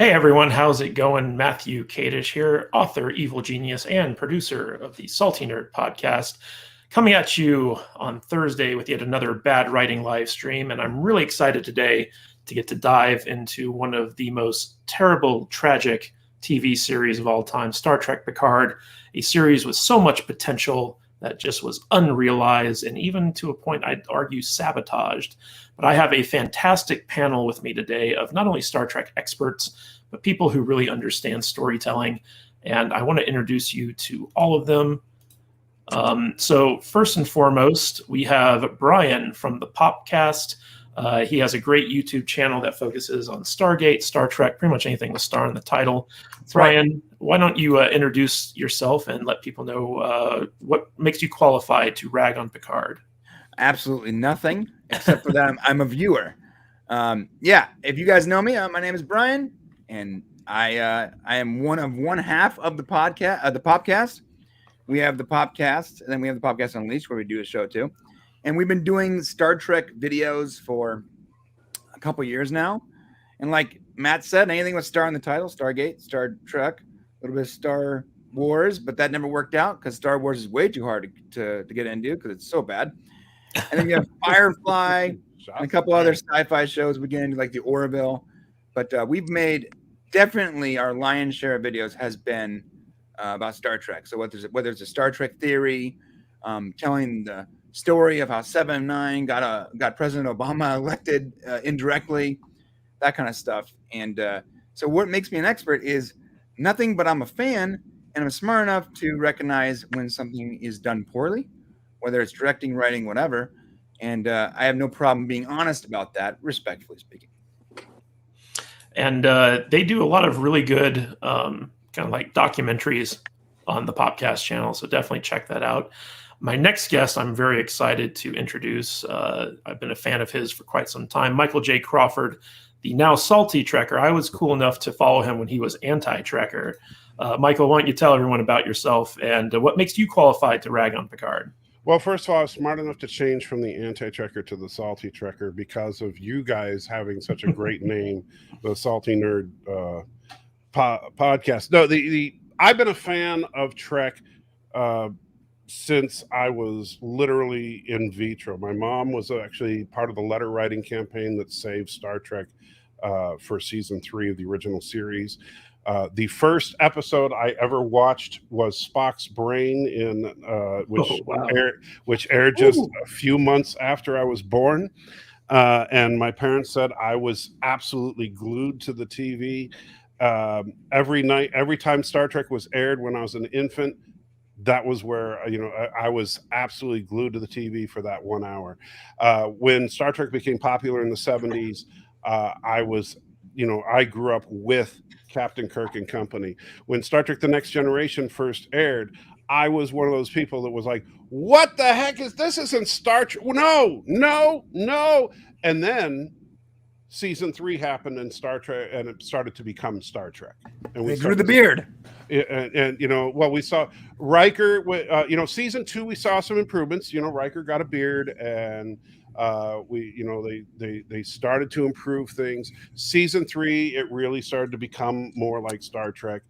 Hey everyone, how's it going? Matthew Kadish here, author, evil genius, and producer of the Salty Nerd podcast, coming at you on Thursday with yet another bad writing live stream. And I'm really excited today to get to dive into one of the most terrible, tragic TV series of all time, Star Trek Picard, a series with so much potential that just was unrealized and even to a point I'd argue sabotaged. But I have a fantastic panel with me today of not only Star Trek experts, but people who really understand storytelling. And I want to introduce you to all of them. So first and foremost, we have Brian from the Popcast. He has a great YouTube channel that focuses on Stargate, Star Trek, pretty much anything with star in the title. That's Brian, right. why don't you introduce yourself and let people know what makes you qualified to rag on Picard? Absolutely nothing, except for that I'm a viewer. If you guys know me, my name is Brian, and I am one half of the podcast. The Popcast. We have the Popcast, and then we have the Popcast Unleashed, where we do a show too. And we've been doing Star Trek videos for a couple years now. And like Matt said, anything with star in the title, Stargate, Star Trek, a little bit of Star Wars, but that never worked out because Star Wars is way too hard to get into because it's so bad. And then you have Firefly and a couple other sci-fi shows we get into, like the Orville. But we've made definitely our lion's share of videos has been about Star Trek. So whether it's a Star Trek theory, telling the story of how 7 got President Obama elected indirectly, that kind of stuff. And so what makes me an expert is nothing but I'm a fan, and I'm smart enough to recognize when something is done poorly, whether it's directing, writing, whatever. And I have no problem being honest about that, respectfully speaking. And they do a lot of really good kind of like documentaries on the Popcast channel, so definitely check that out. My next guest, I'm very excited to introduce. I've been a fan of his for quite some time. Michael J. Crawford, the now salty Trekker. I was cool enough to follow him when he was anti-Trekker. Michael, why don't you tell everyone about yourself and what makes you qualified to rag on Picard? Well, first of all, I was smart enough to change from the anti-Trekker to the salty Trekker because of you guys having such a great name, the Salty Nerd podcast. No, I've been a fan of Trek since I was literally in vitro. My mom was actually part of the letter writing campaign that saved Star Trek for season 3 of the original series. The first episode I ever watched was Spock's Brain, which aired just a few months after I was born. And my parents said I was absolutely glued to the TV. Every night, every time Star Trek was aired when I was an infant, that was where I was absolutely glued to the TV for that 1 hour. When Star Trek became popular in the 70s, I grew up with Captain Kirk and company. When Star Trek The Next Generation first aired, I was one of those people that was like, what the heck is this? Isn't Star Trek? No. And then season 3 happened and Star Trek, and it started to become Star Trek. And we grew the beard. And we saw Riker. Season 2 we saw some improvements. Riker got a beard, and they started to improve things. Season 3, it really started to become more like Star Trek,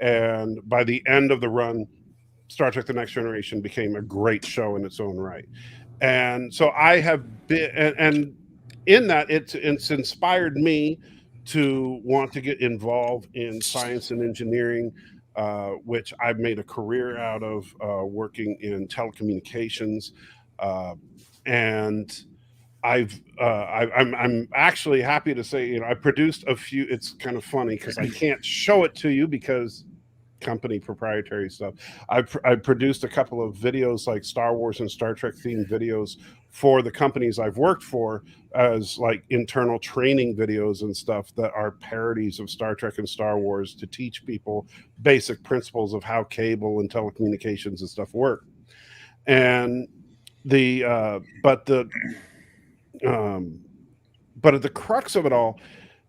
and by the end of the run, Star Trek: The Next Generation became a great show in its own right. And so I have been, and in that, it's inspired me to want to get involved in science and engineering, which I've made a career out of, working in telecommunications, and I'm actually happy to say, I produced a few. It's kind of funny because I can't show it to you because company proprietary stuff. I produced a couple of videos, like Star Wars and Star Trek themed videos for the companies I've worked for, as like internal training videos and stuff that are parodies of Star Trek and Star Wars to teach people basic principles of how cable and telecommunications and stuff work. And but at the crux of it all,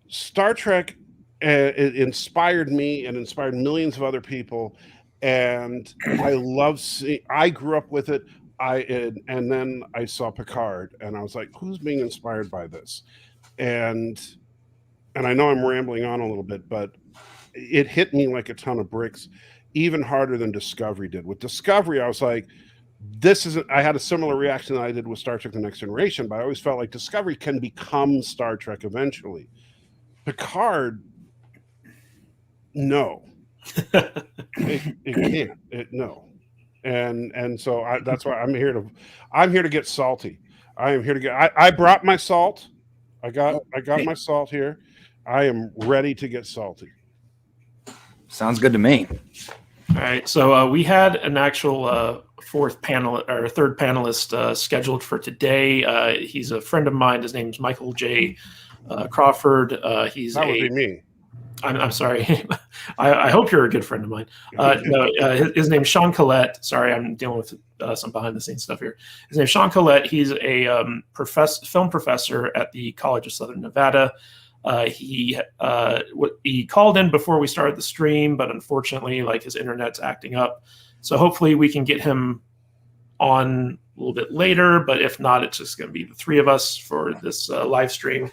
Star Trek it inspired me and inspired millions of other people, and I grew up with it. And then I saw Picard, and I was like, who's being inspired by this? And and I know I'm rambling on a little bit, but it hit me like a ton of bricks, even harder than Discovery did. With Discovery, I was like, this isn't, I had a similar reaction that I did with Star Trek The Next Generation, but I always felt like Discovery can become Star Trek eventually. Picard, no. It can't. No. And so that's why I'm here to get salty. I am here to get I brought my salt. I got my salt here. I am ready to get salty. Sounds good to me. All right, so we had an actual third panelist scheduled for today. He's a friend of mine. His name's Michael J. Crawford. That would be me. I'm sorry. I hope you're a good friend of mine. His name's Sean Collette. Sorry, I'm dealing with some behind the scenes stuff here. His name's Sean Collette. He's a film professor at the College of Southern Nevada. He called in before we started the stream, but unfortunately, like, his internet's acting up. So hopefully we can get him on a little bit later. But if not, it's just going to be the three of us for this live stream.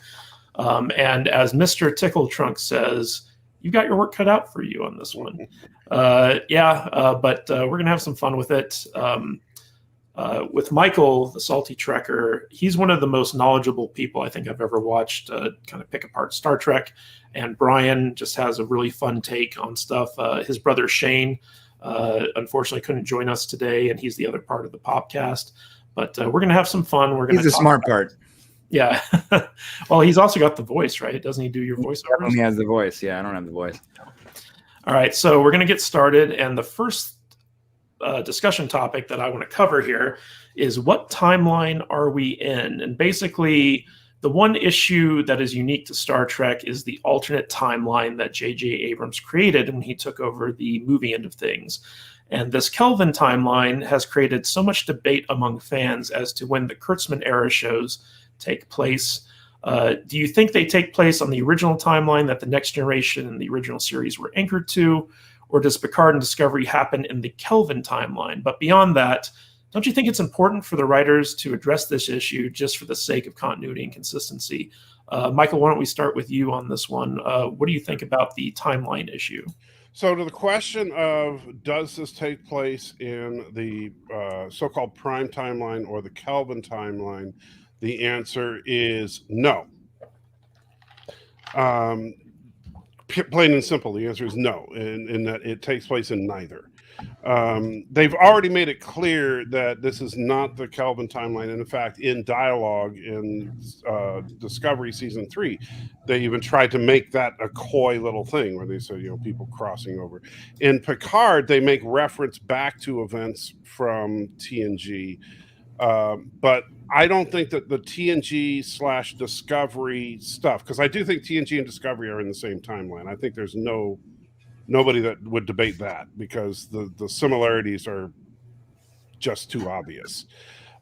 And as Mr. Tickle Trunk says, you got your work cut out for you on this one. But we're going to have some fun with it. With Michael, the Salty Trekker, he's one of the most knowledgeable people I think I've ever watched kind of pick apart Star Trek. And Brian just has a really fun take on stuff. His brother Shane, unfortunately, couldn't join us today, and he's the other part of the podcast. But we're going to have some fun. He's the smart part. Yeah. Well, he's also got the voice, right? Doesn't he do your voiceovers? He has the voice. Yeah, I don't have the voice. All right, so we're going to get started. And the first discussion topic that I want to cover here is, what timeline are we in? And basically, the one issue that is unique to Star Trek is the alternate timeline that J.J. Abrams created when he took over the movie end of things. And this Kelvin timeline has created so much debate among fans as to when the Kurtzman era shows take place. Do you think they take place on the original timeline that the Next Generation and the original series were anchored to, or does Picard and Discovery happen in the Kelvin timeline? But beyond that, don't you think it's important for the writers to address this issue just for the sake of continuity and consistency? Michael, why don't we start with you on this one? What do you think about the timeline issue? So to the question of, does this take place in the so-called prime timeline or the Kelvin timeline, the answer is no. Plain and simple, the answer is no, in that it takes place in neither. They've already made it clear that this is not the Kelvin timeline. And in fact, in dialogue in Discovery Season 3, they even tried to make that a coy little thing where they said, people crossing over. In Picard, they make reference back to events from TNG. But I don't think that the TNG/Discovery stuff, because I do think TNG and Discovery are in the same timeline. I think there's nobody that would debate that, because the similarities are just too obvious.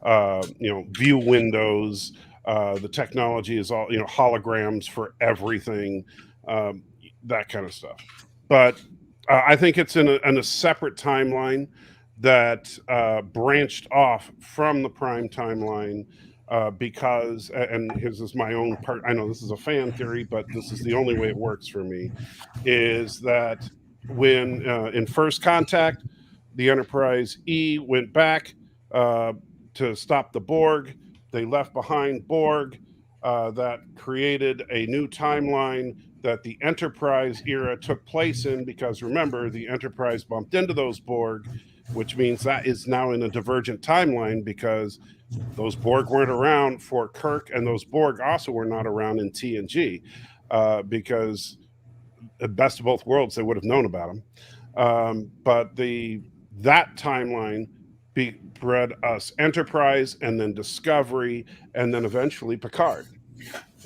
View windows, the technology is all, holograms for everything, that kind of stuff. But I think it's in a separate timeline that branched off from the prime timeline, because, and his is my own part, I know this is a fan theory, but this is the only way it works for me, is that when in First Contact, the Enterprise E went back to stop the Borg. They left behind Borg. That created a new timeline that the Enterprise era took place in, because remember, the Enterprise bumped into those Borg, which means that is now in a divergent timeline, because those Borg weren't around for Kirk, and those Borg also were not around in TNG, because the best of both worlds, they would have known about them. But that timeline bred us Enterprise, and then Discovery, and then eventually Picard.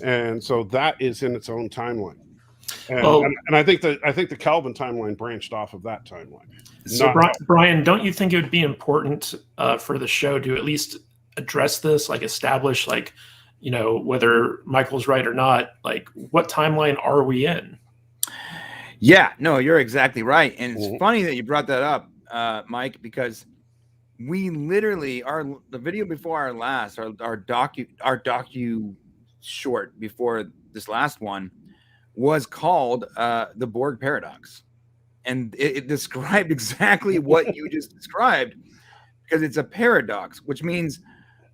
And so that is in its own timeline. And I think the Kelvin timeline branched off of that timeline. So Brian, don't you think it would be important for the show to at least address this, like establish, like, whether Michael's right or not, like, what timeline are we in? Yeah, no, you're exactly right. And it's funny that you brought that up, Mike, because we literally the video before our last, our docu short before this last one, was called the Borg paradox. And it described exactly what you just described, because it's a paradox, which means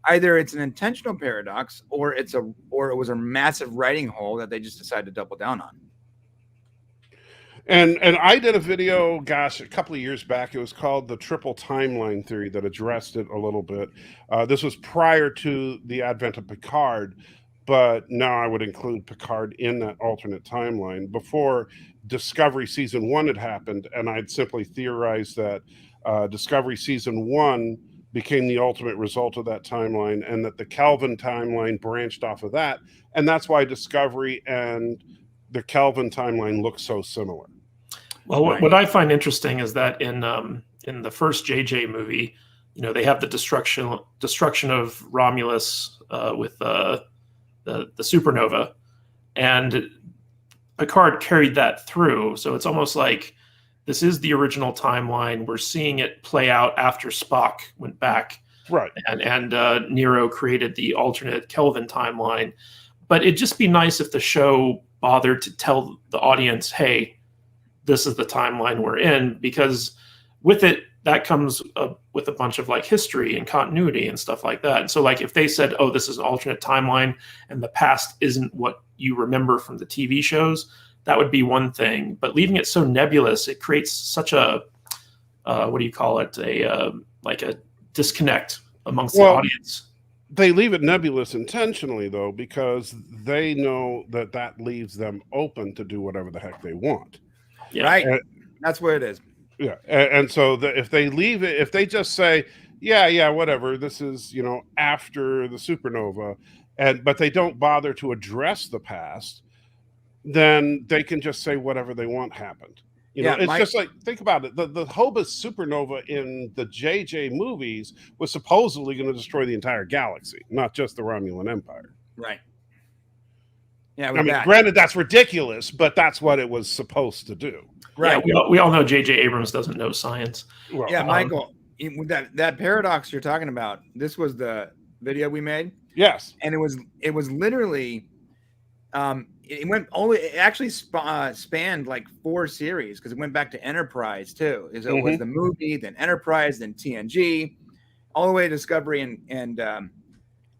either it's an intentional paradox or it was a massive writing hole that they just decided to double down on. And I did a video, gosh, a couple of years back. It was called the triple timeline theory that addressed it a little bit. This was prior to the advent of Picard, but now I would include Picard in that alternate timeline. Before Discovery Season 1 had happened, and I'd simply theorized that Discovery Season 1 became the ultimate result of that timeline, and that the Kelvin timeline branched off of that. And that's why Discovery and the Kelvin timeline look so similar. Well, what I find interesting is that in the first JJ movie, they have the destruction of Romulus with the supernova, and Picard carried that through. So it's almost like this is the original timeline. We're seeing it play out after Spock went back, right? And Nero created the alternate Kelvin timeline. But it'd just be nice if the show bothered to tell the audience, hey, this is the timeline we're in, because with it, that comes with a bunch of like history and continuity and stuff like that. And so like if they said, oh, this is an alternate timeline and the past isn't what you remember from the TV shows, that would be one thing. But leaving it so nebulous, it creates such a, what do you call it? Like a disconnect amongst the audience. They leave it nebulous intentionally, though, because they know that leaves them open to do whatever the heck they want. Yeah, right. That's where it is. Yeah, and so if they leave it, if they just say, yeah, whatever, this is after the supernova, but they don't bother to address the past, then they can just say whatever they want happened. It's just like, think about it. The Hobus supernova in the JJ movies was supposedly going to destroy the entire galaxy, not just the Romulan Empire. Right. Yeah, I mean, granted, that's ridiculous, but that's what it was supposed to do. Right. Yeah, we all know J.J. Abrams doesn't know science. Well, yeah, Michael, that paradox you're talking about, this was the video we made. Yes. And it was literally, it actually spanned like 4 series, because it went back to Enterprise too. It was the movie, then Enterprise, then TNG, all the way to Discovery and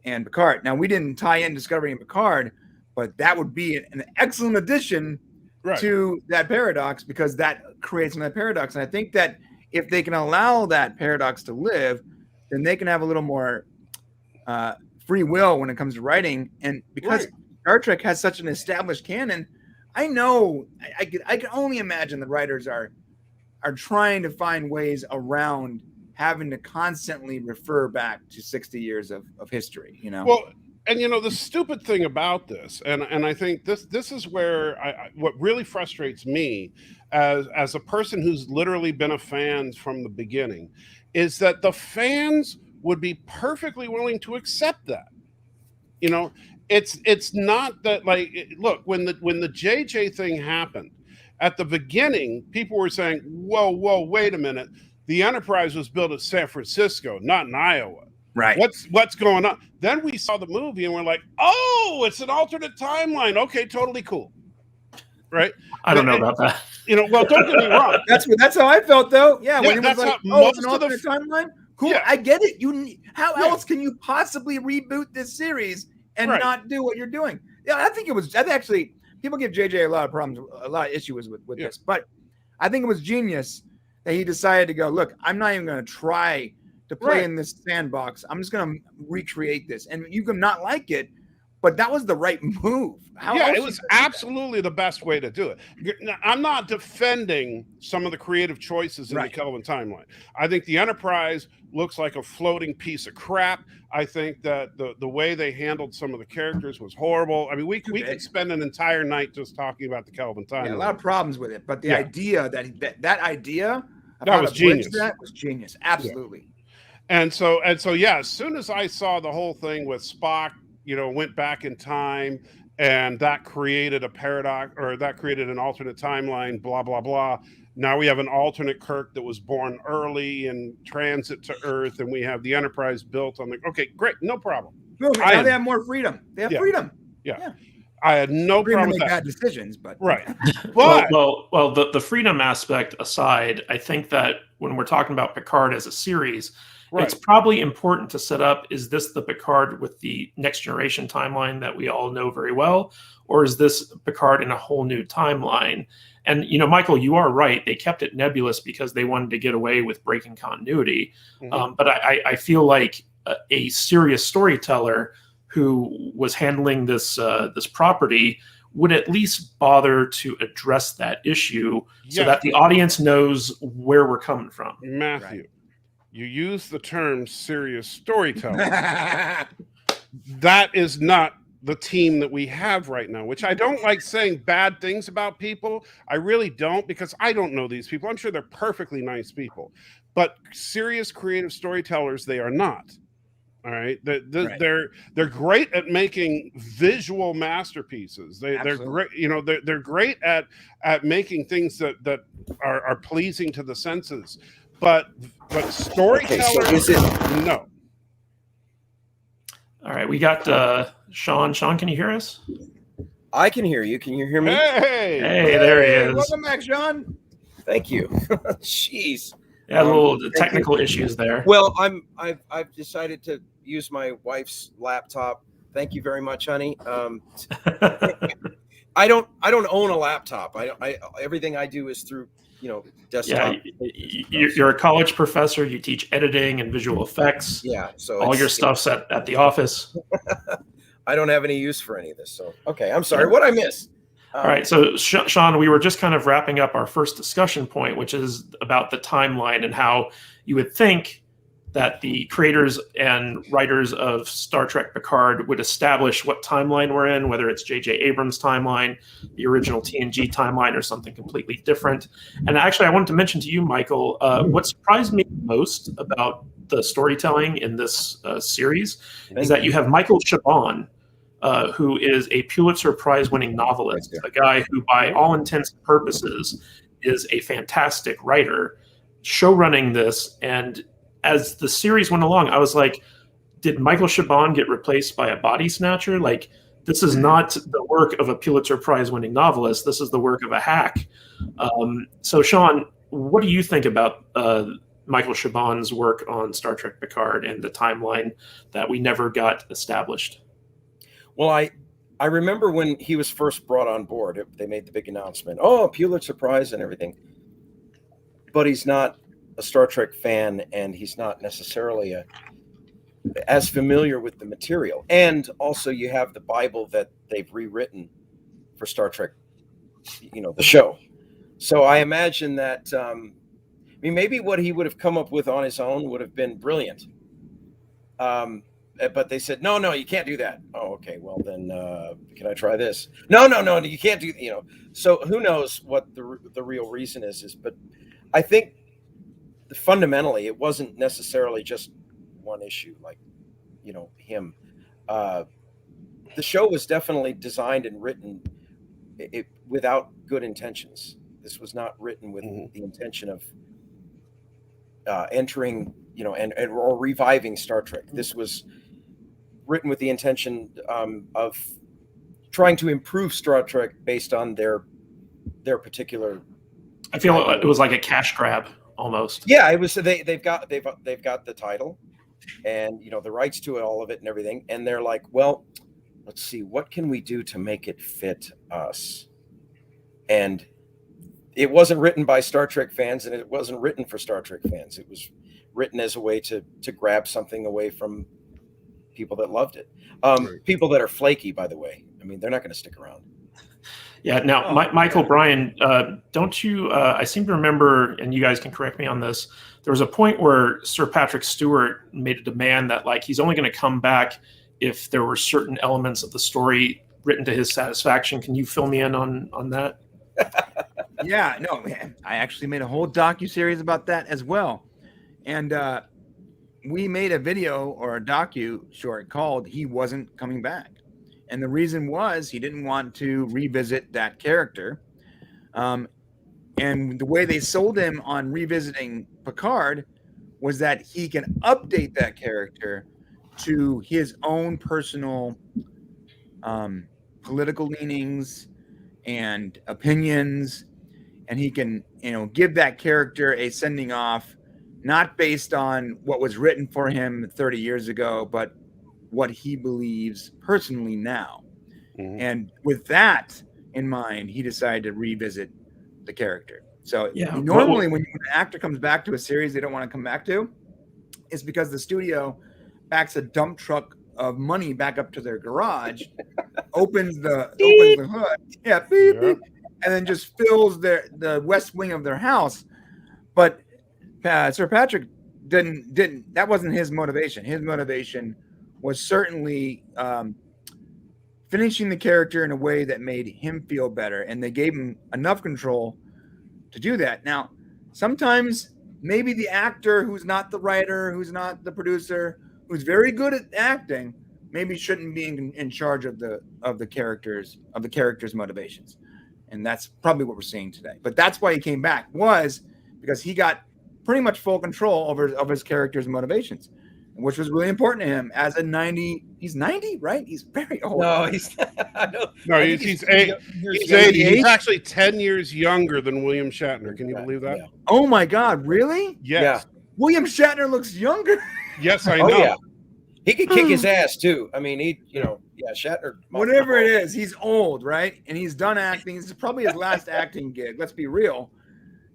Picard. Now, we didn't tie in Discovery and Picard, but that would be an excellent addition to that paradox, because that creates another paradox. And I think that if they can allow that paradox to live, then they can have a little more free will when it comes to writing. And because Star Trek has such an established canon, I know I can only imagine the writers are trying to find ways around having to constantly refer back to 60 years of history. Well, and the stupid thing about this, and I think this is where what really frustrates me as a person who's literally been a fan from the beginning, is that the fans would be perfectly willing to accept that. It's not that, like, look, when the JJ thing happened at the beginning, people were saying, whoa, wait a minute, the Enterprise was built at San Francisco, not in Iowa. Right. What's going on? Then we saw the movie and we're like, oh, it's an alternate timeline. Okay, totally cool. Right? I don't know about that. Well, don't get me wrong. That's how I felt, though. Yeah, when it was like, it's an alternate timeline. Cool. Yeah. I get it. How else can you possibly reboot this series and not do what you're doing? Yeah, I think actually, people give JJ a lot of problems, a lot of issues with this, but I think it was genius that he decided to go, look, I'm not even going to try to play in this sandbox. I'm just going to recreate this. And you can not like it, but that was the right move. It was absolutely the best way to do it. Now, I'm not defending some of the creative choices in the Kelvin timeline. I think the Enterprise looks like a floating piece of crap. I think that the way they handled some of the characters was horrible. I mean, we could spend an entire night just talking about the Kelvin timeline. Yeah, a lot of problems with it, but the idea that idea that was genius. That was genius. Absolutely. Yeah. And so, yeah, as soon as I saw the whole thing with Spock, went back in time, and that created a paradox, or that created an alternate timeline, blah, blah, blah. Now we have an alternate Kirk that was born early in transit to Earth, and we have the Enterprise built on okay, great, no problem. Now they have more freedom. They have freedom. Yeah. I had no Freedom problem to with make that. bad decisions, but Right. Well, But the freedom aspect aside, I think that when we're talking about Picard as a series, it's right. probably important to set up, is this the Picard with the Next Generation timeline that we all know very well, or is this Picard in a whole new timeline? And, Michael, you are right. They kept it nebulous because they wanted to get away with breaking continuity. Mhm. But I feel like a serious storyteller who was handling this property would at least bother to address that issue so Yes, that the audience knows where we're coming from. Matthew, Right. you use the term serious storytelling. That is not the team that we have right now, which I don't like saying bad things about people. I really don't, because I don't know these people. I'm sure they're perfectly nice people, but serious creative storytellers, they are not. All right. Right. They're great at making visual masterpieces. They're Absolutely. great, they're great at making things that are pleasing to the senses. But storytellers, Okay, so is it no. All right, we got Sean. Sean, can you hear us? I can hear you. Can you hear me? Hey, Hey, there he is. Welcome back, Sean. Thank you. Jeez. Yeah, little thank technical issues there. Well, I've decided to use my wife's laptop. Thank you very much, honey. I don't own a laptop. I everything I do is through Yeah, desktop. you're a college professor. You teach editing and visual effects. Yeah, so All your stuff's at the office. I don't have any use for any of this. So okay, I'm sorry. What I miss? All right, so Sean, we were just kind of wrapping up our first discussion point, which is about the timeline and how you would think that the creators and writers of Star Trek Picard would establish what timeline we're in, whether it's J.J. Abrams' timeline, the original TNG timeline, or something completely different. And actually, I wanted to mention to you, Michael, what surprised me most about the storytelling in this series is that you have Michael Chabon, who is a Pulitzer Prize-winning novelist, a guy who, by all intents and purposes, is a fantastic writer, showrunning this. And as the series went along, I was like, did Michael Chabon get replaced by a body snatcher? Like, this is not the work of a Pulitzer Prize-winning novelist. This is the work of a hack. So, Sean, what do you think about Michael Chabon's work on Star Trek Picard and the timeline that we never got established? Well, I remember when he was first brought on board. They made the big announcement. Oh, Pulitzer Prize and everything. But he's not a Star Trek fan, and he's not necessarily as familiar with the material. And also, you have the Bible that they've rewritten for Star Trek, the show. So I imagine that, maybe what he would have come up with on his own would have been brilliant. But they said, no, you can't do that. Oh, okay. Well, then can I try this? No, you can't do. So who knows what the real reason is? But I think fundamentally, it wasn't necessarily just one issue, like him. The show was definitely designed and written without good intentions. This was not written with the intention of entering, or reviving Star Trek. This was written with the intention of trying to improve Star Trek based on their particular. I feel it was like a cash grab almost. Yeah, it was. They've got the title, and the rights to all of it and everything, and they're like, well, let's see, what can we do to make it fit us? And it wasn't written by Star Trek fans, and it wasn't written for Star Trek fans. It was written as a way to grab something away from people that loved it. People that are flaky, by the way. I mean, they're not going to stick around. Yeah. Now, Michael, Brian, don't you? I seem to remember, and you guys can correct me on this. There was a point where Sir Patrick Stewart made a demand that, like, he's only going to come back if there were certain elements of the story written to his satisfaction. Can you fill me in on that? Yeah, no, man. I actually made a whole docu-series about that as well. And we made a video or a docu short called He Wasn't Coming Back. And the reason was he didn't want to revisit that character. And the way they sold him on revisiting Picard was that he can update that character to his own personal political leanings and opinions, and he can, give that character a sending off, not based on what was written for him 30 years ago, but what he believes personally now. Mhm. And with that in mind, he decided to revisit the character. So Yeah. normally when an actor comes back to a series they don't want to come back to, it's because the studio backs a dump truck of money back up to their garage, opens the hood, beep, beep, and then just fills the west wing of their house. But Sir Patrick didn't. That wasn't his motivation. His motivation was certainly finishing the character in a way that made him feel better, and they gave him enough control to do that. Now, sometimes maybe the actor who's not the writer, who's not the producer, who's very good at acting, maybe shouldn't be in charge of the character's motivations, and that's probably what we're seeing today. But that's why he came back, was because he got pretty much full control of his character's motivations, which was really important to him. As a 90, he's 90, right? He's very old. No, he's he's 80. He's actually 10 years younger than William Shatner. Can you believe that? Yeah. Oh my God, really? Yes. Yeah. William Shatner looks younger. Yes, I know. Oh, yeah. He could kick his ass too. I mean, Shatner. Whatever it is, he's old, right? And he's done acting. This is probably his last acting gig. Let's be real.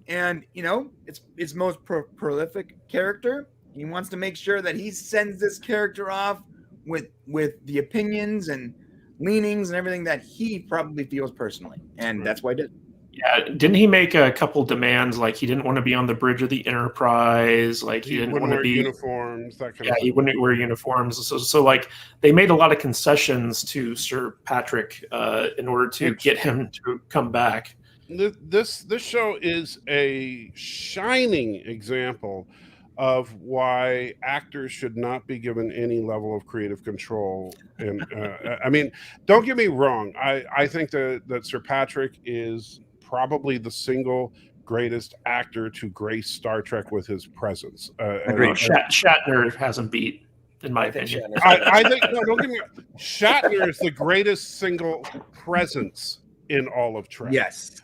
And it's his most prolific character. He wants to make sure that he sends this character off with the opinions and leanings and everything that he probably feels personally, and that's why he did. Yeah, didn't he make a couple demands? Like he didn't want to be on the bridge of the Enterprise. Like he didn't want to be uniforms. That kind of he wouldn't wear uniforms. So like they made a lot of concessions to Sir Patrick in order to get him to come back. This show is a shining example of why actors should not be given any level of creative control. And I mean, don't get me wrong. I think that Sir Patrick is probably the single greatest actor to grace Star Trek with his presence. Shatner hasn't beat, in my opinion. I think don't get me wrong. Shatner is the greatest single presence in all of Trek. Yes.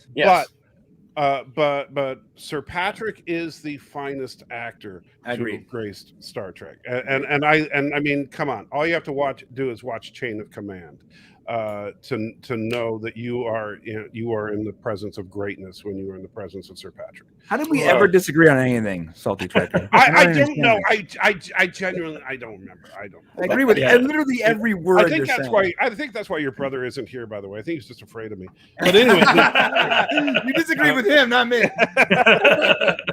But Sir Patrick is the finest actor to have graced Star Trek, and I mean, come on, all you have to do is watch Chain of Command to know that you are in the presence of greatness when you are in the presence of Sir Patrick. How did we ever disagree on anything, Salty Trekker? I don't know. I genuinely don't remember. I agree with literally every word. I think that's why your brother isn't here. By the way, I think he's just afraid of me. But anyway, you disagree with him, not me.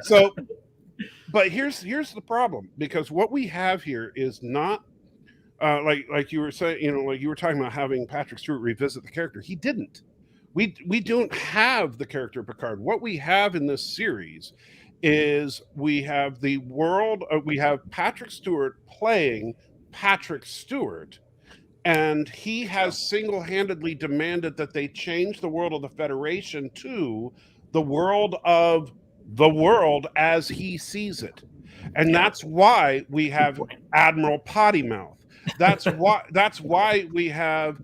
So, but here's the problem, because what we have here is not. Like you were saying, like you were talking about having Patrick Stewart revisit the character. He didn't. We don't have the character Picard. What we have in this series is we have the world. We have Patrick Stewart playing Patrick Stewart, and he has single-handedly demanded that they change the world of the Federation to the world as he sees it, and that's why we have Admiral Pottymouth. That's why we have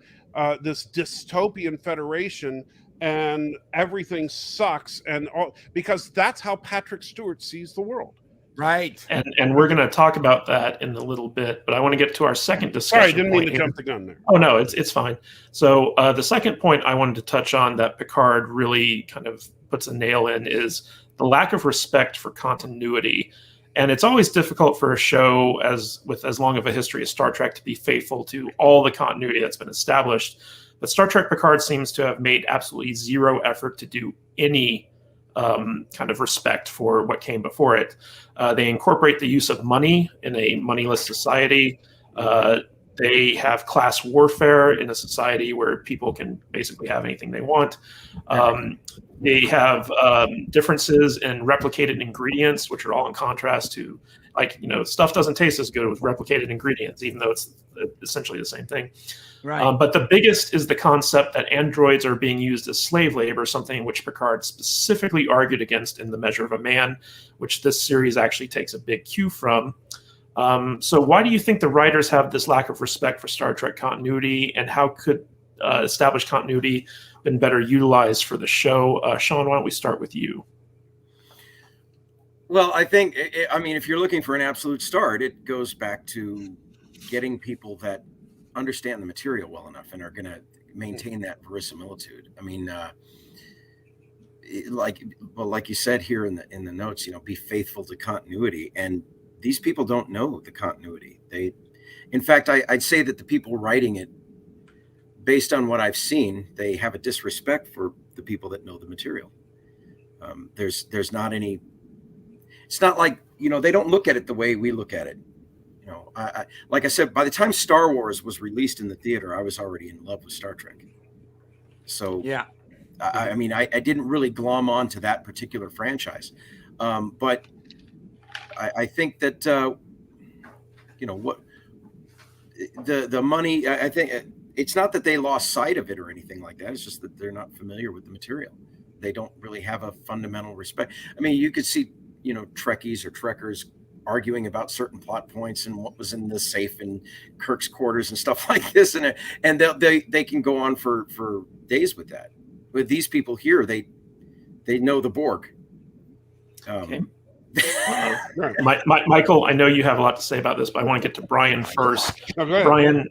this dystopian Federation and everything sucks, and all, because that's how Patrick Stewart sees the world. Right. And we're going to talk about that in a little bit, but I want to get to our second discussion. Sorry, I didn't mean to jump the gun there. Oh, no, it's fine. So the second point I wanted to touch on that Picard really kind of puts a nail in is the lack of respect for continuity. And it's always difficult for a show with as long of a history as Star Trek to be faithful to all the continuity that's been established. But Star Trek Picard seems to have made absolutely zero effort to do any kind of respect for what came before it. They incorporate the use of money in a moneyless society. They have class warfare in a society where people can basically have anything they want. They have differences in replicated ingredients, which are all in contrast to, stuff doesn't taste as good with replicated ingredients, even though it's essentially the same thing. Right. But the biggest is the concept that androids are being used as slave labor, something which Picard specifically argued against in The Measure of a Man, which this series actually takes a big cue from. So why do you think the writers have this lack of respect for Star Trek continuity, and how could established continuity been better utilized for the show? Sean, why don't we start with you? Well, I think, I mean, if you're looking for an absolute start, it goes back to getting people that understand the material well enough and are going to maintain that verisimilitude. I mean, like you said here in the notes, be faithful to continuity. And these people don't know the continuity. In fact, I'd say that the people writing it, based on what I've seen, they have a disrespect for the people that know the material. There's not any. It's not like, they don't look at it the way we look at it. I like I said, by the time Star Wars was released in the theater, I was already in love with Star Trek. So yeah, I mean, I didn't really glom on to that particular franchise. But I think that, what the money, I think it's not that they lost sight of it or anything like that. It's just that they're not familiar with the material. They don't really have a fundamental respect. I mean, you could see, Trekkies or Trekkers arguing about certain plot points and what was in the safe in Kirk's quarters and stuff like this. And they can go on for days with that. With these people here, they know the Borg. Okay. Michael, I know you have a lot to say about this, but I want to get to Brian first. Okay. Brian,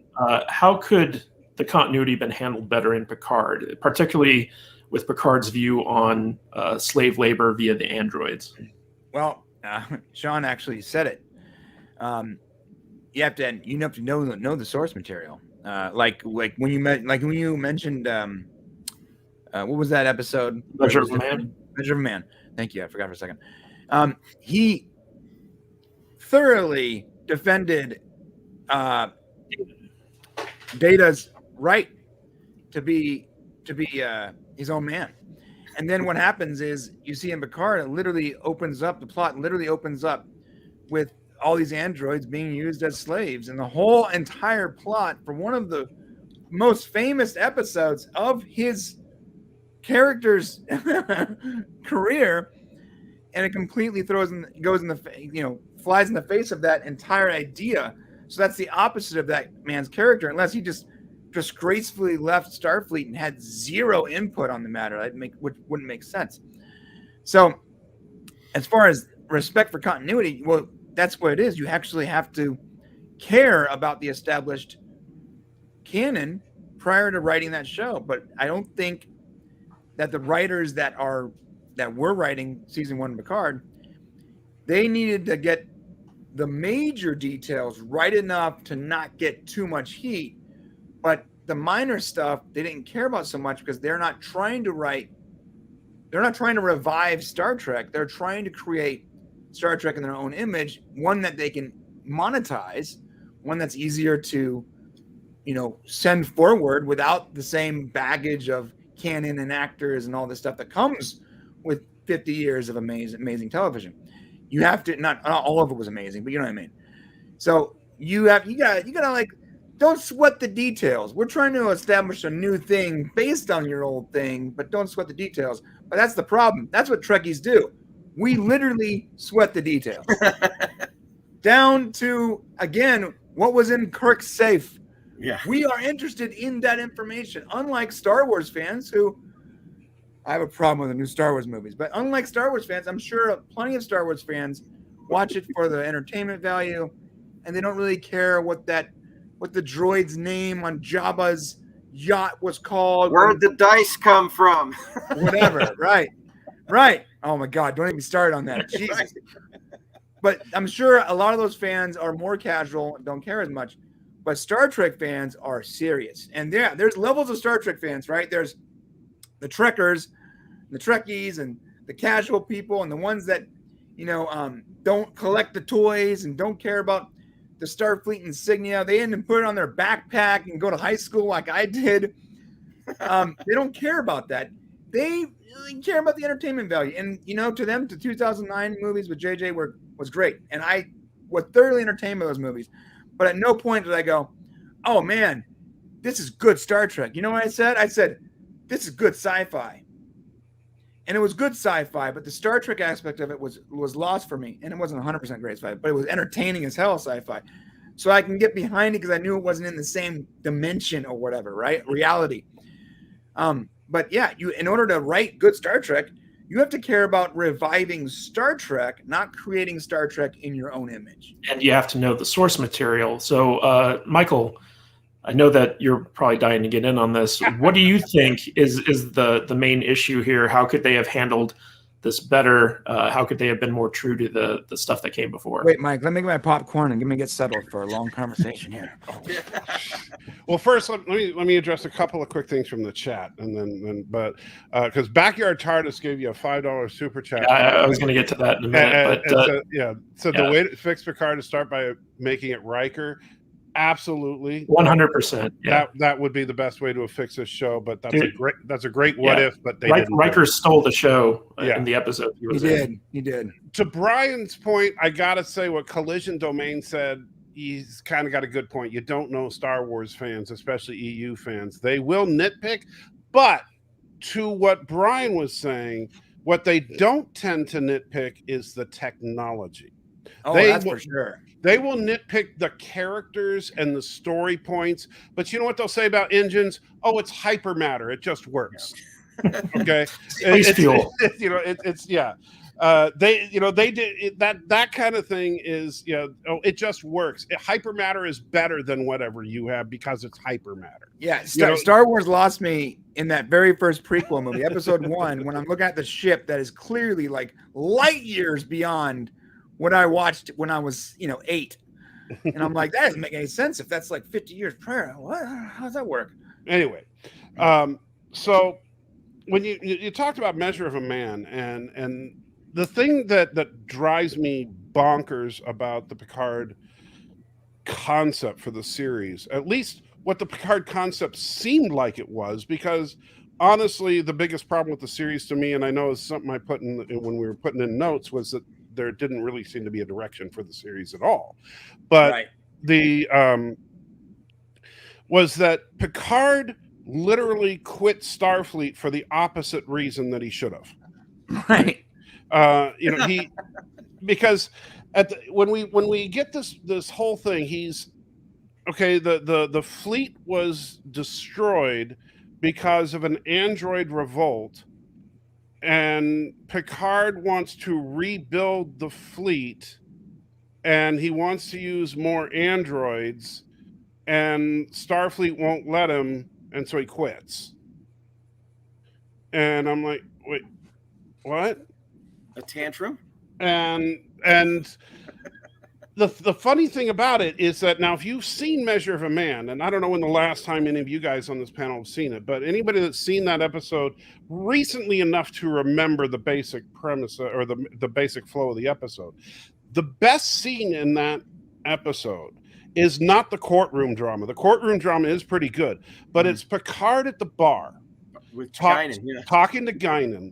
how could the continuity been handled better in Picard, particularly with Picard's view on slave labor via the androids? Well, Sean actually said it. You have to know the source material. Like when you mentioned what was that episode? Measure of a Man. Measure of a Man. Thank you. I forgot for a second. He thoroughly defended Data's right to be his own man. And then what happens is you see in Picard, the plot literally opens up with all these androids being used as slaves. And the whole entire plot for one of the most famous episodes of his character's career, and it completely flies in the face of that entire idea. So that's the opposite of that man's character, unless he just disgracefully left Starfleet and had zero input on the matter. Which wouldn't make sense. So as far as respect for continuity, well, that's what it is. You actually have to care about the established canon prior to writing that show. But I don't think that the writers that were writing season 1 of Picard, they needed to get the major details right enough to not get too much heat. But the minor stuff, they didn't care about so much because they're not trying to revive Star Trek. They're trying to create Star Trek in their own image, one that they can monetize, one that's easier to, send forward without the same baggage of canon and actors and all this stuff that comes with 50 years of amazing television. You have to, not all of it was amazing, but you know what I mean? So you gotta like, don't sweat the details. We're trying to establish a new thing based on your old thing, but don't sweat the details. But that's the problem. That's what Trekkies do. We literally sweat the details. Down to, again, what was in Kirk's safe. Yeah. We are interested in that information. Unlike Star Wars fans who, I have a problem with the new Star Wars movies, but unlike Star Wars fans, I'm sure plenty of Star Wars fans watch it for the entertainment value, and they don't really care what the droid's name on Jabba's yacht was called. Where'd the dice come from? Whatever. Right. Oh my God. Don't even me started on that. Jesus. But I'm sure a lot of those fans are more casual and don't care as much. But Star Trek fans are serious. And there's levels of Star Trek fans, right? There's the Trekkers, the Trekkies, and the casual people, and the ones that, don't collect the toys and don't care about the Starfleet insignia. They end up put it on their backpack and go to high school like I did. They don't care about that. They really care about the entertainment value. And, to them, the 2009 movies with JJ was great. And I was thoroughly entertained by those movies. But at no point did I go, oh, man, this is good Star Trek. You know what I said? I said, this is good sci-fi. And it was good sci-fi, but the Star Trek aspect of it was lost for me. And it wasn't 100% great sci-fi, but it was entertaining as hell sci-fi. so I can get behind it because I knew it wasn't in the same dimension or whatever, right? Reality. But yeah, in order to write good Star Trek, you have to care about reviving Star Trek, not creating Star Trek in your own image. And you have to know the source material. So, Michael, I know that you're probably dying to get in on this. What do you think is the main issue here? How could they have handled this better? How could they have been more true to the stuff that came before? Wait, Mike, let me get my popcorn and get settled for a long conversation here. Well, first, let me address a couple of quick things from the chat, but because Backyard TARDIS gave you a $5 super chat. Yeah, I was going to get to that in a minute. The way to fix Picard is start by making it Riker. Absolutely, 100%. Yeah. That would be the best way to fix this show. But that's a great what if. But they didn't. Riker stole the show in the episode. He did. To Brian's point, I gotta say what Collision Domain said. He's kind of got a good point. You don't know Star Wars fans, especially EU fans. They will nitpick, but to what Brian was saying, what they don't tend to nitpick is the technology. That's for sure. They will nitpick the characters and the story points, but you know what they'll say about engines? Oh, it's hypermatter. It just works. Okay, space fuel. They did that kind of thing is it just works. Hypermatter is better than whatever you have because it's hypermatter. Yeah, Star Wars lost me in that very first prequel movie, Episode 1, when I'm looking at the ship that is clearly like light years beyond what I watched when I was 8, and I'm like, that doesn't make any sense if that's like 50 years prior. What? How does that work? Anyway, so when you talked about Measure of a Man, and the thing that drives me bonkers about the Picard concept for the series, at least what the Picard concept seemed like it was, because honestly, the biggest problem with the series to me, and I know it's something I put in when we were putting in notes, was that there didn't really seem to be a direction for the series at all. But was that Picard literally quit Starfleet for the opposite reason that he should have. Right. Because when we get this whole thing, he's okay. The fleet was destroyed because of an android revolt, and Picard wants to rebuild the fleet, and he wants to use more androids, and Starfleet won't let him, and so he quits. And I'm like, wait, what? A tantrum? And the funny thing about it is that now, if you've seen Measure of a Man, and I don't know when the last time any of you guys on this panel have seen it, but anybody that's seen that episode recently enough to remember the basic premise or the basic flow of the episode, the best scene in that episode is not the courtroom drama. The courtroom drama is pretty good, but it's Picard at the bar with Guinan, talking to Guinan,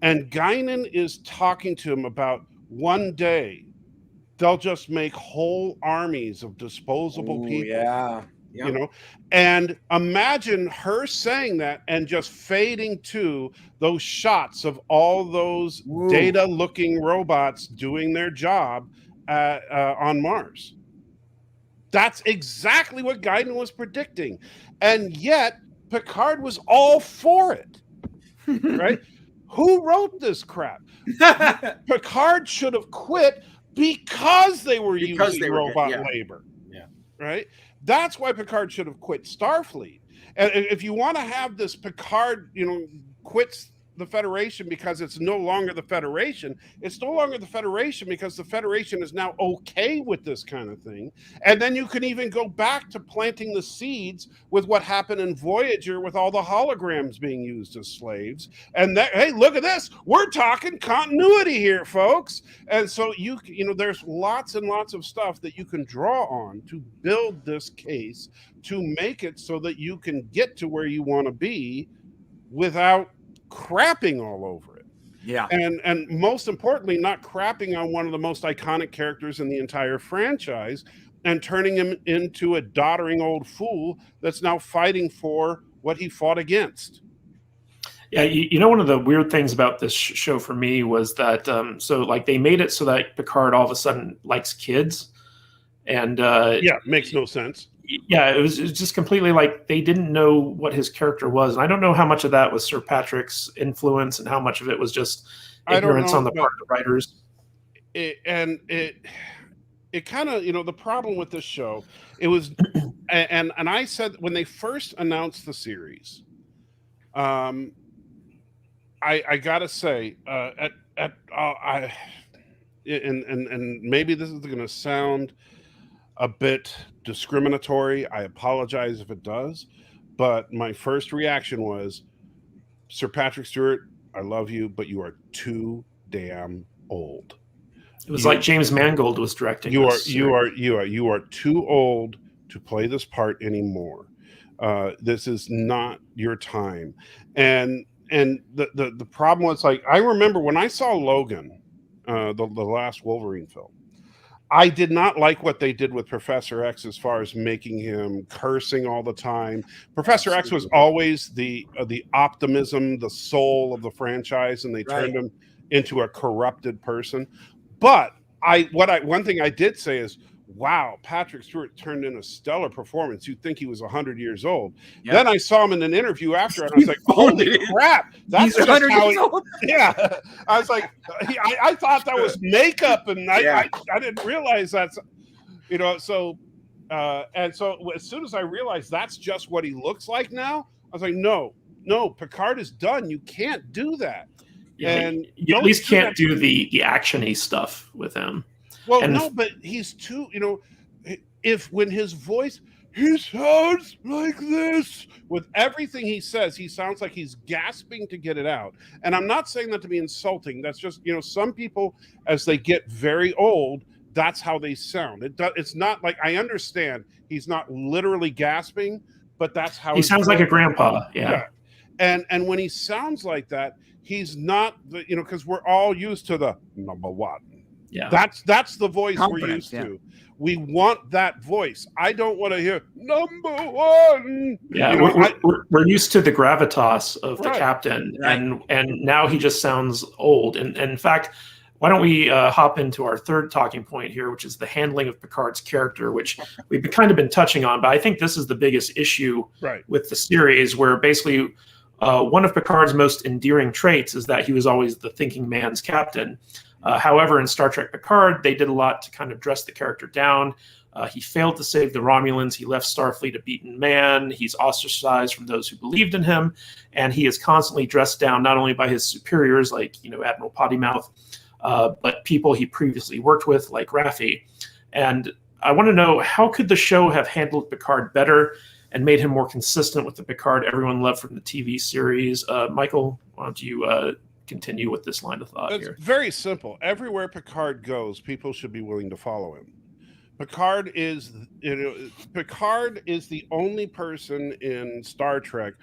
and Guinan is talking to him about one day they'll just make whole armies of disposable people. Yeah. And imagine her saying that and just fading to those shots of all those Data-looking robots doing their job on Mars. That's exactly what Guinan was predicting. And yet Picard was all for it. Right? Who wrote this crap? Picard should have quit because they were using robot labor. Yeah. Right? That's why Picard should have quit Starfleet. And if you want to have this Picard, quits the Federation because it's no longer the Federation, it's no longer the Federation because the Federation is now okay with this kind of thing. And then you can even go back to planting the seeds with what happened in Voyager with all the holograms being used as slaves. And hey, look at this. We're talking continuity here, folks. And so there's lots and lots of stuff that you can draw on to build this case to make it so that you can get to where you want to be without crapping all over it. Yeah. And most importantly, not crapping on one of the most iconic characters in the entire franchise and turning him into a doddering old fool that's now fighting for what he fought against. Yeah, one of the weird things about this show for me was that they made it so that Picard all of a sudden likes kids. And Yeah, makes no sense. yeah, it was just completely like they didn't know what his character was. And I don't know how much of that was Sir Patrick's influence and how much of it was just I don't ignorance know, on the but part of the writers. It kind of, the problem with this show, it was, and I said when they first announced the series, I gotta say, and maybe this is going to sound a bit discriminatory. I apologize if it does, but my first reaction was, Sir Patrick Stewart, I love you, but you are too damn old. It was like James Mangold was directing. You are too old to play this part anymore. This is not your time. And the problem was, like, I remember when I saw Logan, the last Wolverine film, I did not like what they did with Professor X as far as making him cursing all the time. Professor X was always the optimism, the soul of the franchise, and they turned him into a corrupted person. But one thing I did say is, wow, Patrick Stewart turned in a stellar performance. You'd think he was 100 years old. Yeah. Then I saw him in an interview after, and I was like, holy crap, that's just how he, yeah. I was like, I thought that was makeup, and I didn't realize that's, so, and so as soon as I realized that's just what he looks like now, I was like, no, Picard is done. You can't do that. Yeah, and you at least can't do the action-y stuff with him. Well, no, but he's too, when his voice, he sounds like this. With everything he says, he sounds like he's gasping to get it out. And I'm not saying that to be insulting. That's just, some people, as they get very old, that's how they sound. It's not like, I understand he's not literally gasping, but that's how he sounds like a grandpa. Yeah. And when he sounds like that, he's not, because we're all used to the number one. Yeah, that's the voice we're used to. We want that voice. I don't want to hear number one. Yeah, we're used to the gravitas of the captain, and now he just sounds old. And in fact, why don't we hop into our third talking point here, which is the handling of Picard's character, which we've kind of been touching on, but I think this is the biggest issue with the series, where basically one of Picard's most endearing traits is that he was always the thinking man's captain. However, in Star Trek Picard, they did a lot to kind of dress the character down. He failed to save the Romulans. He left Starfleet a beaten man. He's ostracized from those who believed in him. And he is constantly dressed down, not only by his superiors, like Admiral Pottymouth, but people he previously worked with, like Raffi. And I want to know, how could the show have handled Picard better and made him more consistent with the Picard everyone loved from the TV series? Michael, why don't you continue with this line of thought here? It's very simple. Everywhere Picard goes, people should be willing to follow him. Picard is the only person in Star Trek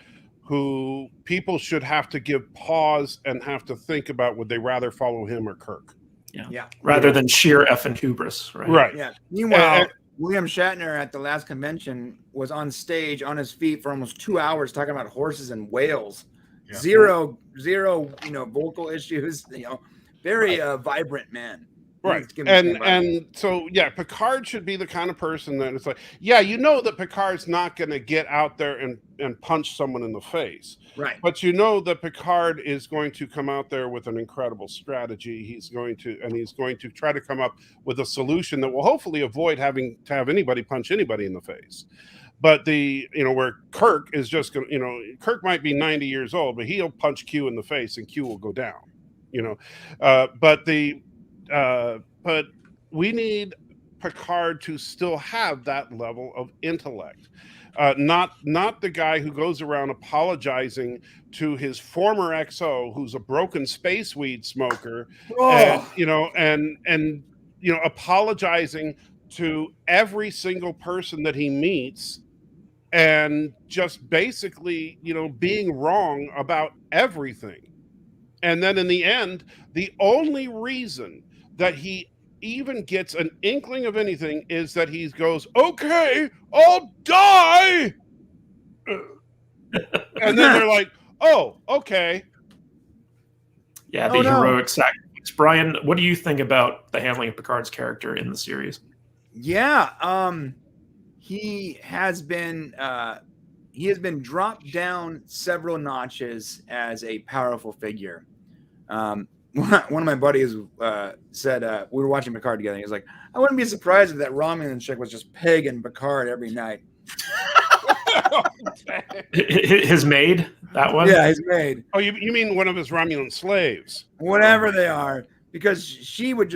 who people should have to give pause and have to think about, would they rather follow him or Kirk? Yeah. Rather than sheer effing hubris, right? Right. Yeah. Meanwhile, William Shatner at the last convention was on stage on his feet for almost 2 hours talking about horses and whales. Yeah. Zero, vocal issues. Very vibrant man. Right. And so, Picard should be the kind of person that it's like, that Picard's not going to get out there and punch someone in the face. Right. But that Picard is going to come out there with an incredible strategy. He's going to try to come up with a solution that will hopefully avoid having to have anybody punch anybody in the face. But where Kirk is just going to, Kirk might be 90 years old, but he'll punch Q in the face and Q will go down, but we need Picard to still have that level of intellect. Not the guy who goes around apologizing to his former XO, who's a broken space weed smoker, and apologizing to every single person that he meets, and just basically, being wrong about everything. And then in the end, the only reason that he even gets an inkling of anything is that he goes, okay, I'll die. And then they're like, oh, okay. Yeah, the heroic sacrifice. Brian, what do you think about the handling of Picard's character in the series? Yeah, he has been dropped down several notches as a powerful figure. One of my buddies said we were watching Picard together. He was like, "I wouldn't be surprised if that Romulan chick was just pegging Picard every night." His maid, that one? Yeah, his maid. Oh, you mean one of his Romulan slaves? Whatever they are, because she would.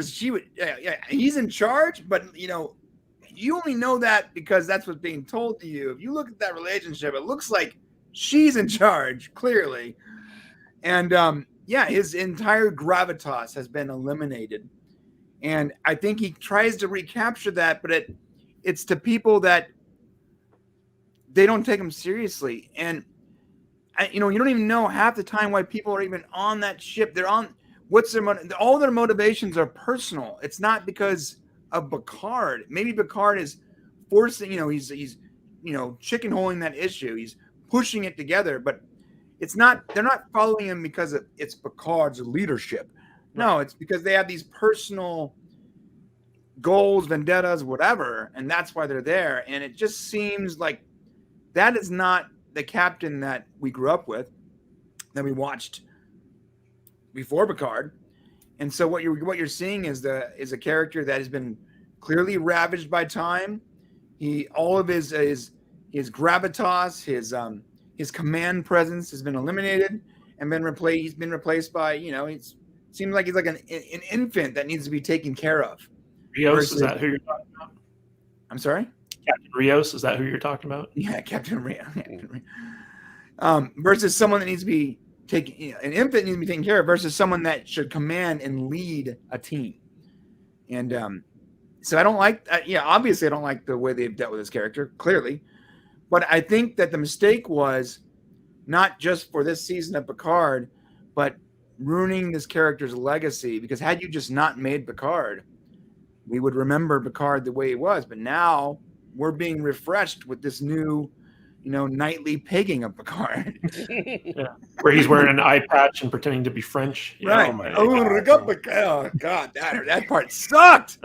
Yeah, he's in charge, but you only know that because that's what's being told to you. If you look at that relationship, it looks like she's in charge, clearly. And yeah, his entire gravitas has been eliminated. And I think he tries to recapture that, but it's to people that they don't take him seriously. And you don't even know half the time why people are even on that ship. They're on all their motivations are personal. It's not because of Picard. Maybe Picard is forcing, he's chicken holing that issue. He's pushing it together, but they're not following him because it's Picard's leadership. No, it's because they have these personal goals, vendettas, whatever, and that's why they're there. And it just seems like that is not the captain that we grew up with, that we watched before Picard. And so what you're seeing is a character that has been clearly ravaged by time. All of his gravitas, his command presence has been eliminated and been replaced. He's been replaced by it seems like he's like an infant that needs to be taken care of. Rios, is that who you're talking about? I'm sorry? Captain Rios, is that who you're talking about? Yeah, Captain Rios. Versus someone that needs to be an infant needs to be taken care of versus someone that should command and lead a team. And so I don't like, obviously I don't like the way they've dealt with this character, clearly. But I think that the mistake was not just for this season of Picard, but ruining this character's legacy. Because had you just not made Picard, we would remember Picard the way he was. But now we're being refreshed with this new, nightly pegging of Picard. Yeah. Where he's wearing an eye patch and pretending to be French. Right. Oh God, that part sucked.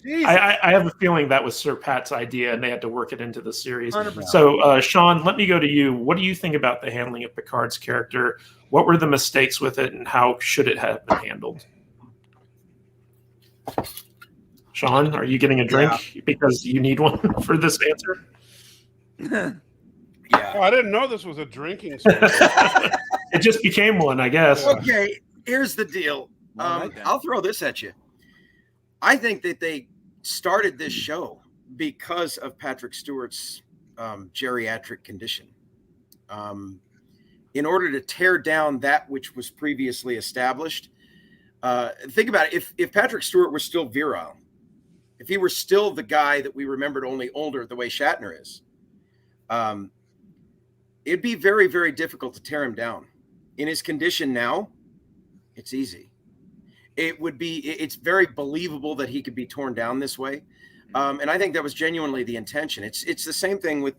I have a feeling that was Sir Pat's idea and they had to work it into the series. 100%. So, Sean, let me go to you. What do you think about the handling of Picard's character? What were the mistakes with it and how should it have been handled? Sean, are you getting a drink because you need one for this answer? Yeah. Oh, I didn't know this was a drinking sport. It just became one, I guess. Okay, here's the deal. I'll throw this at you. I think that they started this show because of Patrick Stewart's geriatric condition. In order to tear down that which was previously established, think about it. If Patrick Stewart was still virile, if he were still the guy that we remembered only older the way Shatner is, it'd be very, very difficult to tear him down. In his condition now, it's easy. It's very believable that he could be torn down this way. And I think that was genuinely the intention. It's the same thing with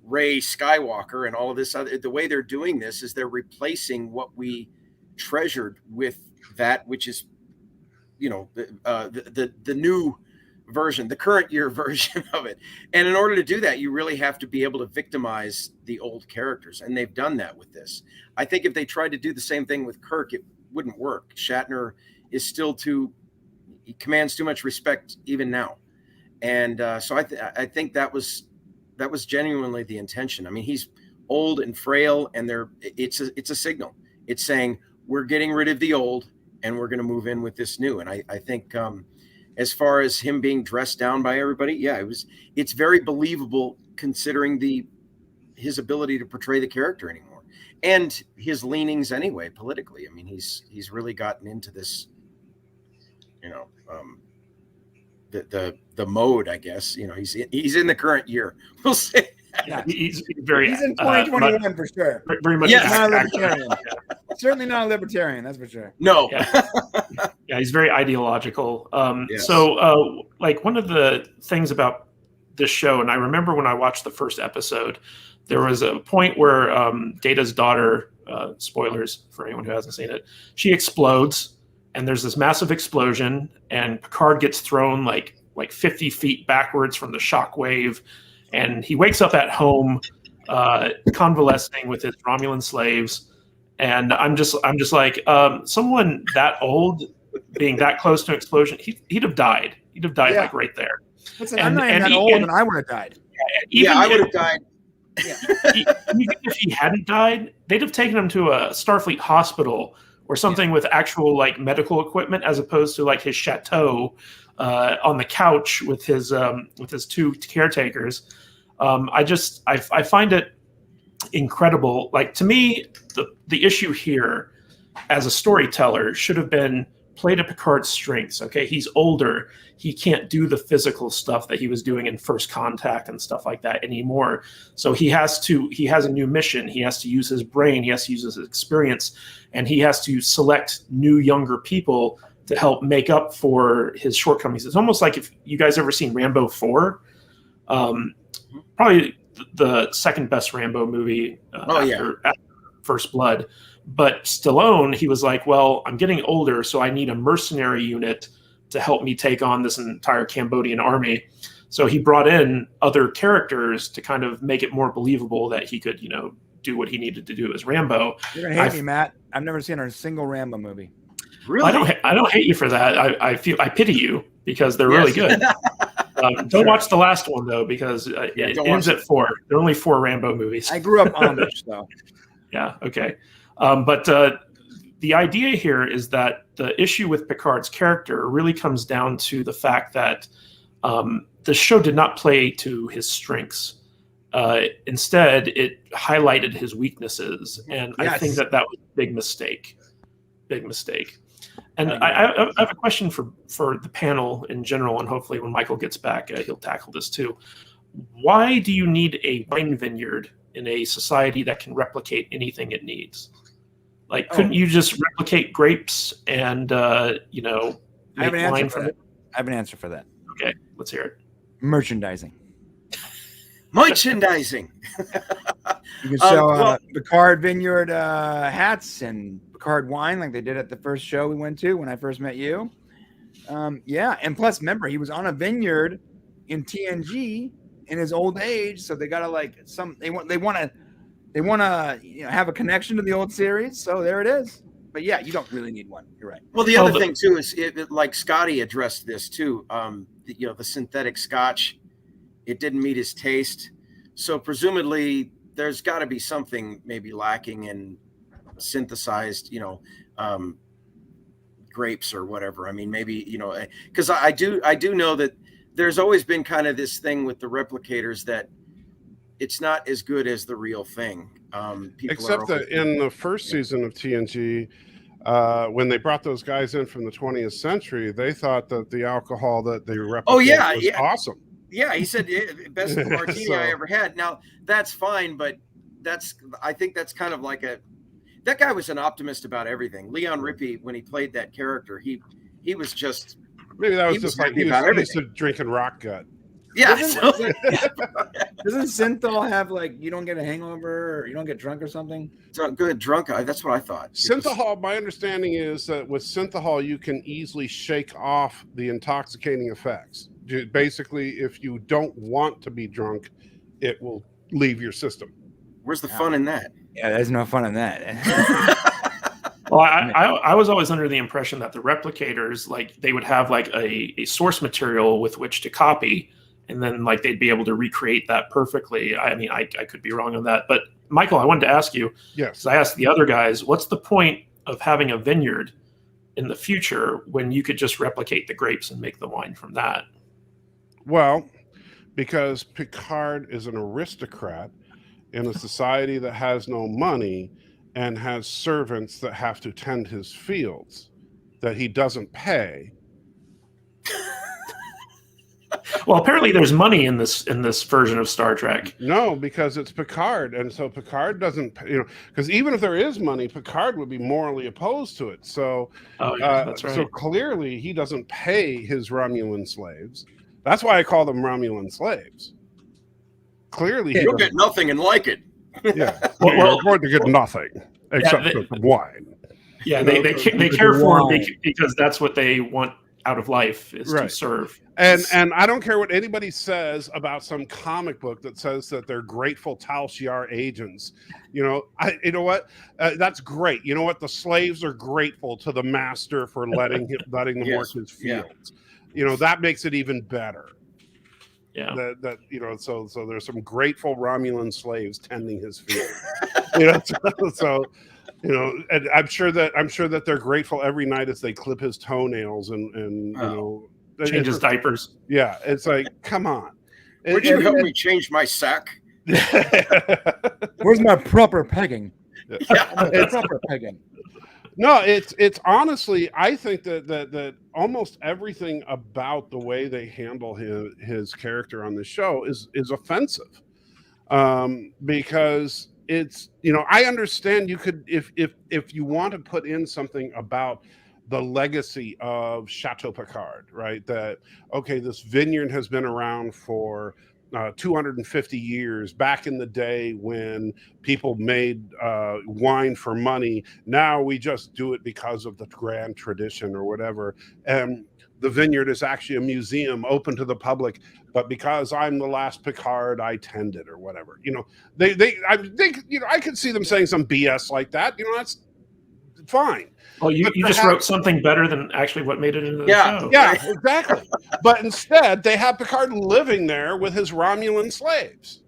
Rey Skywalker and all of this other. The way they're doing this is they're replacing what we treasured with that which is, the new version, the current year version of it. And in order to do that, you really have to be able to victimize the old characters. And they've done that with this. I think if they tried to do the same thing with Kirk, it wouldn't work. Shatner is still he commands too much respect even now. And so I think that was genuinely the intention. I mean, he's old and frail, and it's a signal. It's saying we're getting rid of the old and we're going to move in with this new. And I think as far as him being dressed down by everybody, it's very believable considering his ability to portray the character anymore and his leanings anyway politically. I mean, he's really gotten into this, the mode, I guess. He's in the current year. We'll say. Yeah, he's in 2021 for sure. Very much. Yes. Not a libertarian. Certainly not a libertarian, that's for sure. No. Yeah, he's very ideological. Yes. So, one of the things about this show, and I remember when I watched the first episode, there was a point where Data's daughter, spoilers for anyone who hasn't seen it, she explodes, and there's this massive explosion, and Picard gets thrown like like 50 feet backwards from the shockwave, and he wakes up at home, convalescing with his Romulan slaves. And I'm just like, someone that old being that close to an explosion, he'd have died. He'd have died like right there. Listen, I'm not even that old, and I would have died. I would have died. Yeah. Even if he hadn't died, they'd have taken him to a Starfleet hospital or something with actual like medical equipment, as opposed to like his chateau on the couch with his two caretakers. I find it incredible. Like, to me, the issue here as a storyteller should have been play to Picard's strengths. Okay, he's older. He can't do the physical stuff that he was doing in First Contact and stuff like that anymore. So he has a new mission. He has to use his brain. He has to use his experience, and he has to select new, younger people to help make up for his shortcomings. It's almost like, if you guys ever seen Rambo 4, probably the second best Rambo movie after First Blood. But Stallone, he was like, well, I'm getting older, so I need a mercenary unit to help me take on this entire Cambodian army. So he brought in other characters to kind of make it more believable that he could, do what he needed to do as Rambo. You're gonna hate me, Matt. I've never seen a single Rambo movie. Really? I don't hate you for that. I pity you, because they're really good. Don't watch the last one though, because it ends at 4. There are only 4 Rambo movies. I grew up Amish, though. Yeah. Okay. But the idea here is that the issue with Picard's character really comes down to the fact that the show did not play to his strengths. Instead, it highlighted his weaknesses, and I think that was a big mistake. Big mistake. And I have a question for the panel in general, and hopefully when Michael gets back, he'll tackle this too. Why do you need a wine vineyard in a society that can replicate anything it needs? Like, couldn't you just replicate grapes and, make wine from it? I have an answer for that. Okay, let's hear it. Merchandising. Merchandising. You can sell Picard Vineyard hats and Picard wine like they did at the first show we went to when I first met you. And plus, remember, he was on a vineyard in TNG in his old age, so they gotta they want to have a connection to the old series. So there it is. But yeah, you don't really need one. You're right. Well, the other thing too is like Scotty addressed this too. The synthetic scotch, it didn't meet his taste. So presumably there's got to be something maybe lacking in synthesized, grapes or whatever. I mean, maybe, because I do know that there's always been kind of this thing with the replicators that it's not as good as the real thing. Except that in the first season of TNG, when they brought those guys in from the 20th century, they thought that the alcohol that they replicated was awesome. Yeah, he said best martini I ever had. Now that's fine, but I think that's kind of like that guy was an optimist about everything. Leon Rippey, when he played that character, he was just maybe that was just like he was used to drinking rock gut. Yeah. Doesn't synthol have you don't get a hangover or you don't get drunk or something? Good drunk. That's what I thought. Synthahol, my understanding is that with synthahol, you can easily shake off the intoxicating effects. Basically, if you don't want to be drunk, it will leave your system. Where's the fun in that? Yeah, there's no fun in that. Well, I was always under the impression that the replicators, they would have a source material with which to copy, and then they'd be able to recreate that perfectly. I mean, I could be wrong on that. But Michael, I wanted to ask you, because I asked the other guys, what's the point of having a vineyard in the future when you could just replicate the grapes and make the wine from that? Well, because Picard is an aristocrat in a society that has no money and has servants that have to tend his fields that he doesn't pay. Well, apparently there's money in this version of Star Trek. No, because it's Picard, and so Picard doesn't, because even if there is money, Picard would be morally opposed to it. So, that's right. So clearly he doesn't pay his Romulan slaves. That's why I call them Romulan slaves. Clearly, you'll get nothing and like it. Yeah, we're going to get nothing except for wine. Yeah, they care for him because that's what they want out of life is to Right. serve. And I don't care what anybody says about some comic book that says that they're grateful Tal Shiar agents. You know what? That's great. You know what? The slaves are grateful to the master for letting them work his fields. You know, that makes it even better. Yeah. That you know, so there's some grateful Romulan slaves tending his field. You know, so you know, and I'm sure that they're grateful every night as they clip his toenails and you know, change his diapers. Yeah, it's like, come on. Would you help me change my sack? Where's my proper pegging? It's Proper pegging. No, it's honestly, I think that almost everything about the way they handle his character on the show is offensive, because it's, you know, I understand you could, if you want to put in something about the legacy of Chateau Picard, right? That, okay, this vineyard has been around for 250 years, back in the day when people made wine for money. Now we just do it because of the grand tradition or whatever. And the vineyard is actually a museum open to the public, but because I'm the last Picard, I tend it or whatever. You know, I think, you know, I could see them saying some BS like that. You know, that's fine. Well, you just wrote something better than actually what made it into the show. Yeah, exactly. But instead, they have Picard living there with his Romulan slaves.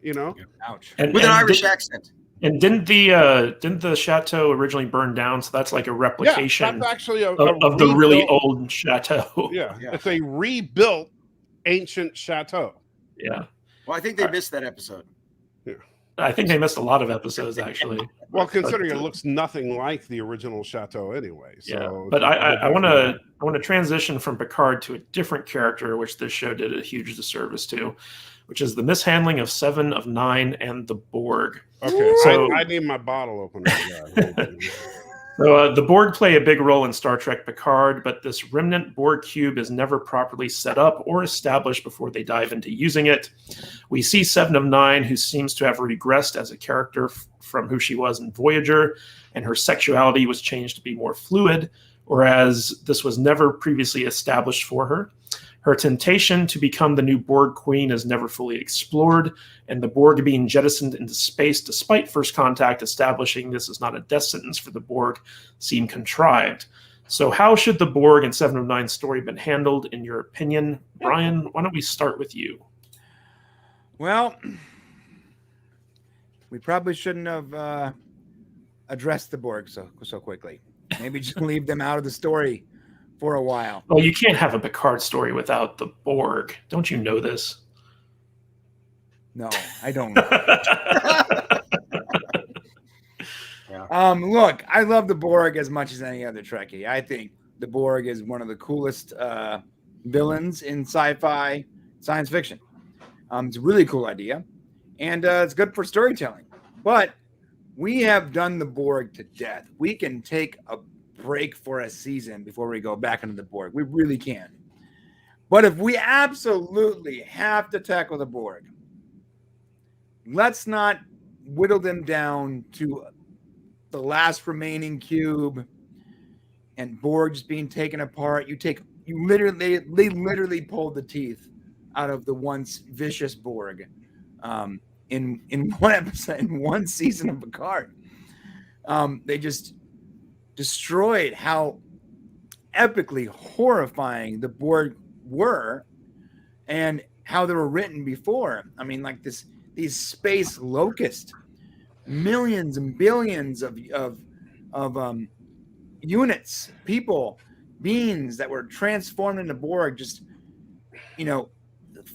You know, ouch, with an Irish accent. And didn't the chateau originally burn down? So that's like a replication. Yeah, that's actually of the really old chateau. Yeah, it's a rebuilt ancient chateau. Yeah. Well, I think they missed that episode. Yeah. I think they missed a lot of episodes, actually. Well, considering it looks nothing like the original chateau anyway. So, yeah, but I want to transition from Picard to a different character, which this show did a huge disservice to, which is the mishandling of 7 of 9 and the Borg. Okay, so I need my bottle opener. So the Borg play a big role in Star Trek Picard, but this remnant Borg cube is never properly set up or established before they dive into using it. We see 7 of 9, who seems to have regressed as a character from who she was in Voyager, and her sexuality was changed to be more fluid, whereas this was never previously established for her. Her temptation to become the new Borg queen is never fully explored, and the Borg being jettisoned into space despite First Contact establishing this is not a death sentence for the Borg seem contrived. So how should the Borg and 7 of 9 story been handled, in your opinion? Brian, why don't we start with you? Well, we probably shouldn't have addressed the Borg so quickly. Maybe just leave them out of the story for a while. Well, you can't have a Picard story without the Borg. Don't you know this? No, I don't know. Look, I love the Borg as much as any other Trekkie. I think the Borg is one of the coolest villains in sci-fi science fiction. It's a really cool idea, and it's good for storytelling. But we have done the Borg to death. We can take a break for a season before we go back into the Borg. We really can. But if we absolutely have to tackle the Borg, let's not whittle them down to the last remaining cube and Borg just being taken apart. They literally pulled the teeth out of the once vicious Borg in one episode, in one season of Picard. They just destroyed how epically horrifying the Borg were and how they were written before. I mean, like these space locusts, millions and billions of units, people, beings that were transformed into Borg, just, you know,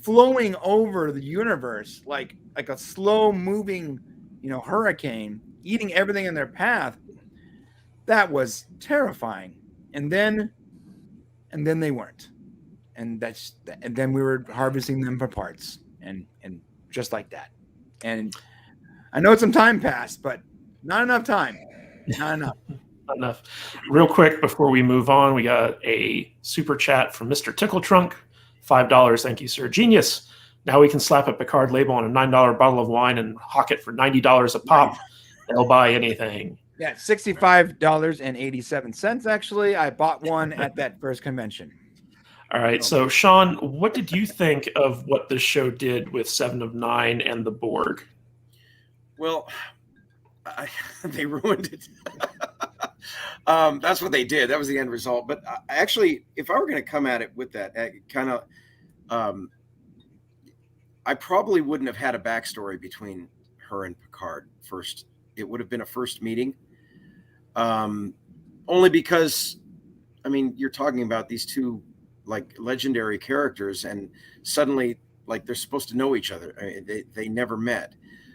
flowing over the universe like a slow moving, you know, hurricane, eating everything in their path. That was terrifying. And then they weren't. And then we were harvesting them for parts and just like that. And I know some time passed, but not enough time. Not enough. Not enough. Real quick before we move on, we got a super chat from Mr. Tickle Trunk. $5. Thank you, sir. Genius. Now we can slap a Picard label on a $9 bottle of wine and hawk it for $90 a pop. They'll buy anything. Yeah, $65.87. Actually, I bought one at that first convention. All right. So, Sean, what did you think of what this show did with Seven of Nine and the Borg? Well, they ruined it. That's what they did. That was the end result. But actually, if I were going to come at it with that kind of, I probably wouldn't have had a backstory between her and Picard first. It would have been a first meeting. Only because, I mean, you're talking about these two like legendary characters, and suddenly like they're supposed to know each other. I mean, they never met.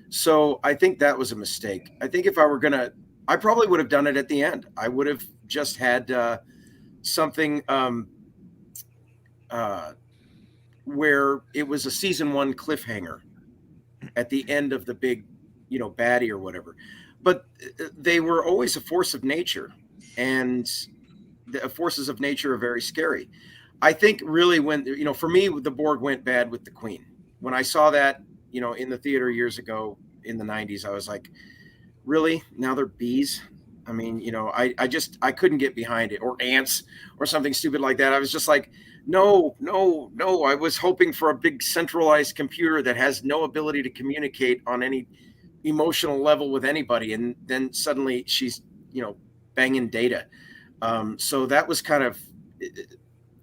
So I think that was a mistake. I think if I were gonna, I probably would have done it at the end. I would have just had something where it was a season 1 cliffhanger at the end of the big, baddie or whatever. But they were always a force of nature, and the forces of nature are very scary. I think really when, for me, the Borg went bad with the Queen. When I saw that, in the theater years ago in the 90s, I was like, really? Now they're bees? I mean, I couldn't get behind it, or ants or something stupid like that. I was just like, no. I was hoping for a big centralized computer that has no ability to communicate on any emotional level with anybody. And then suddenly she's, banging data. So that was kind of,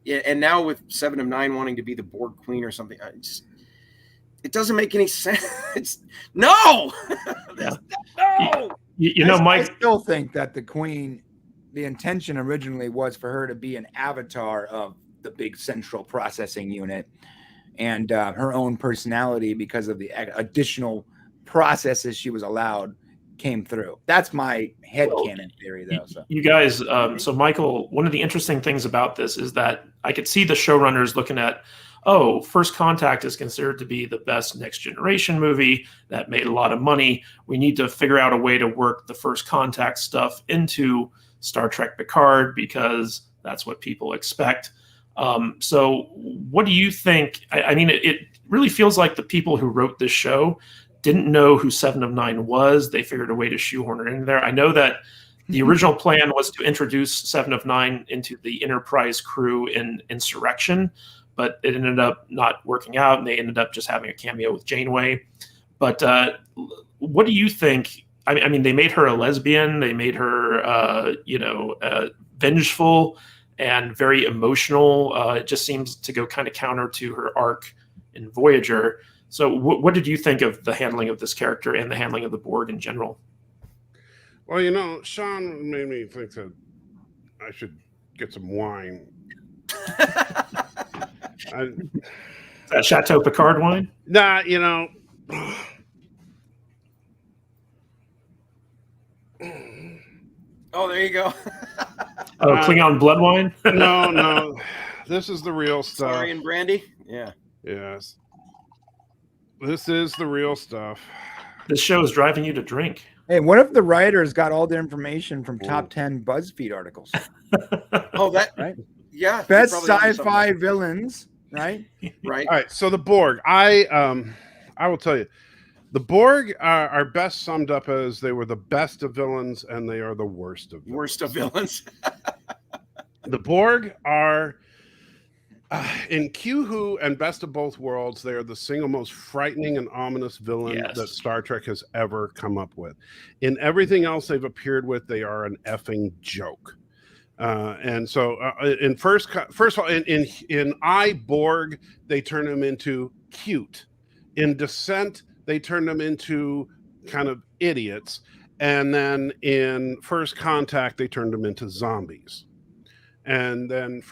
and now with Seven of Nine wanting to be the Borg Queen or something, it doesn't make any sense. No, no. I still think that the Queen, the intention originally was for her to be an avatar of the big central processing unit, and her own personality, because of the additional processes she was allowed, came through. That's my headcanon theory, though. So you guys, so Michael, one of the interesting things about this is that I could see the showrunners looking at, First Contact is considered to be the best Next Generation movie that made a lot of money. We need to figure out a way to work the First Contact stuff into Star Trek Picard because that's what people expect. So what do you think? I mean, it really feels like the people who wrote this show didn't know who Seven of Nine was. They figured a way to shoehorn it in there. I know that the original plan was to introduce Seven of Nine into the Enterprise crew in Insurrection, but it ended up not working out, and they ended up just having a cameo with Janeway. But what do you think? I mean, they made her a lesbian. They made her, vengeful and very emotional. It just seems to go kind of counter to her arc in Voyager. So what did you think of the handling of this character and the handling of the Borg in general? Well, Sean made me think that I should get some wine. Is that Chateau Picard wine? Nah, Oh, there you go. Klingon blood wine? No. This is the real stuff. Sorry, and brandy? Yeah. Yes. This is the real stuff. This show is driving you to drink. Hey, what if the writers got all their information from top 10 BuzzFeed articles? Oh, that right? Yeah. Best sci-fi villains, right? Right. All right. So the Borg, I will tell you, the Borg are best summed up as they were the best of villains and they are the worst of villains. Worst of villains. The Borg are in Q-Who and Best of Both Worlds, they are the single most frightening and ominous villain that Star Trek has ever come up with. In everything else they've appeared with, they are an effing joke. And so in first of all, in I, Borg, they turn them into cute. In Descent, they turn them into kind of idiots. And then in First Contact, they turned them into zombies. And then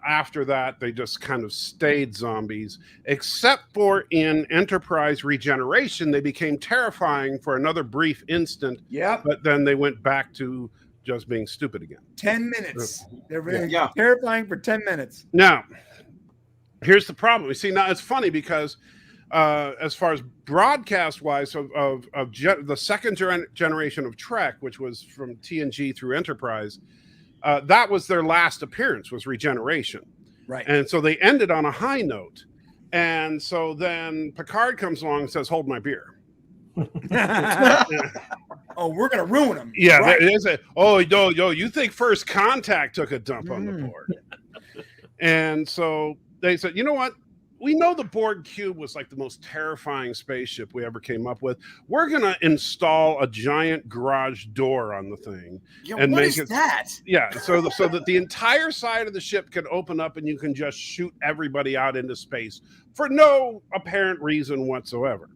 after that, they just kind of stayed zombies, except for in Enterprise Regeneration, they became terrifying for another brief instant. Yeah. But then they went back to just being stupid again. 10 minutes. They're really terrifying for 10 minutes. Now, here's the problem. You see, now it's funny because as far as broadcast-wise of the second generation of Trek, which was from TNG through Enterprise, that was their last appearance, was Regeneration. Right. And so they ended on a high note. And so then Picard comes along and says, "Hold my beer." Oh, oh, we're gonna ruin them. Yeah, right. it is you think First Contact took a dump on the Borg. And so they said, you know what? We know the Borg cube was like the most terrifying spaceship we ever came up with. We're going to install a giant garage door on the thing. Yeah, and what make is it, that? Yeah, so that the entire side of the ship can open up and you can just shoot everybody out into space for no apparent reason whatsoever.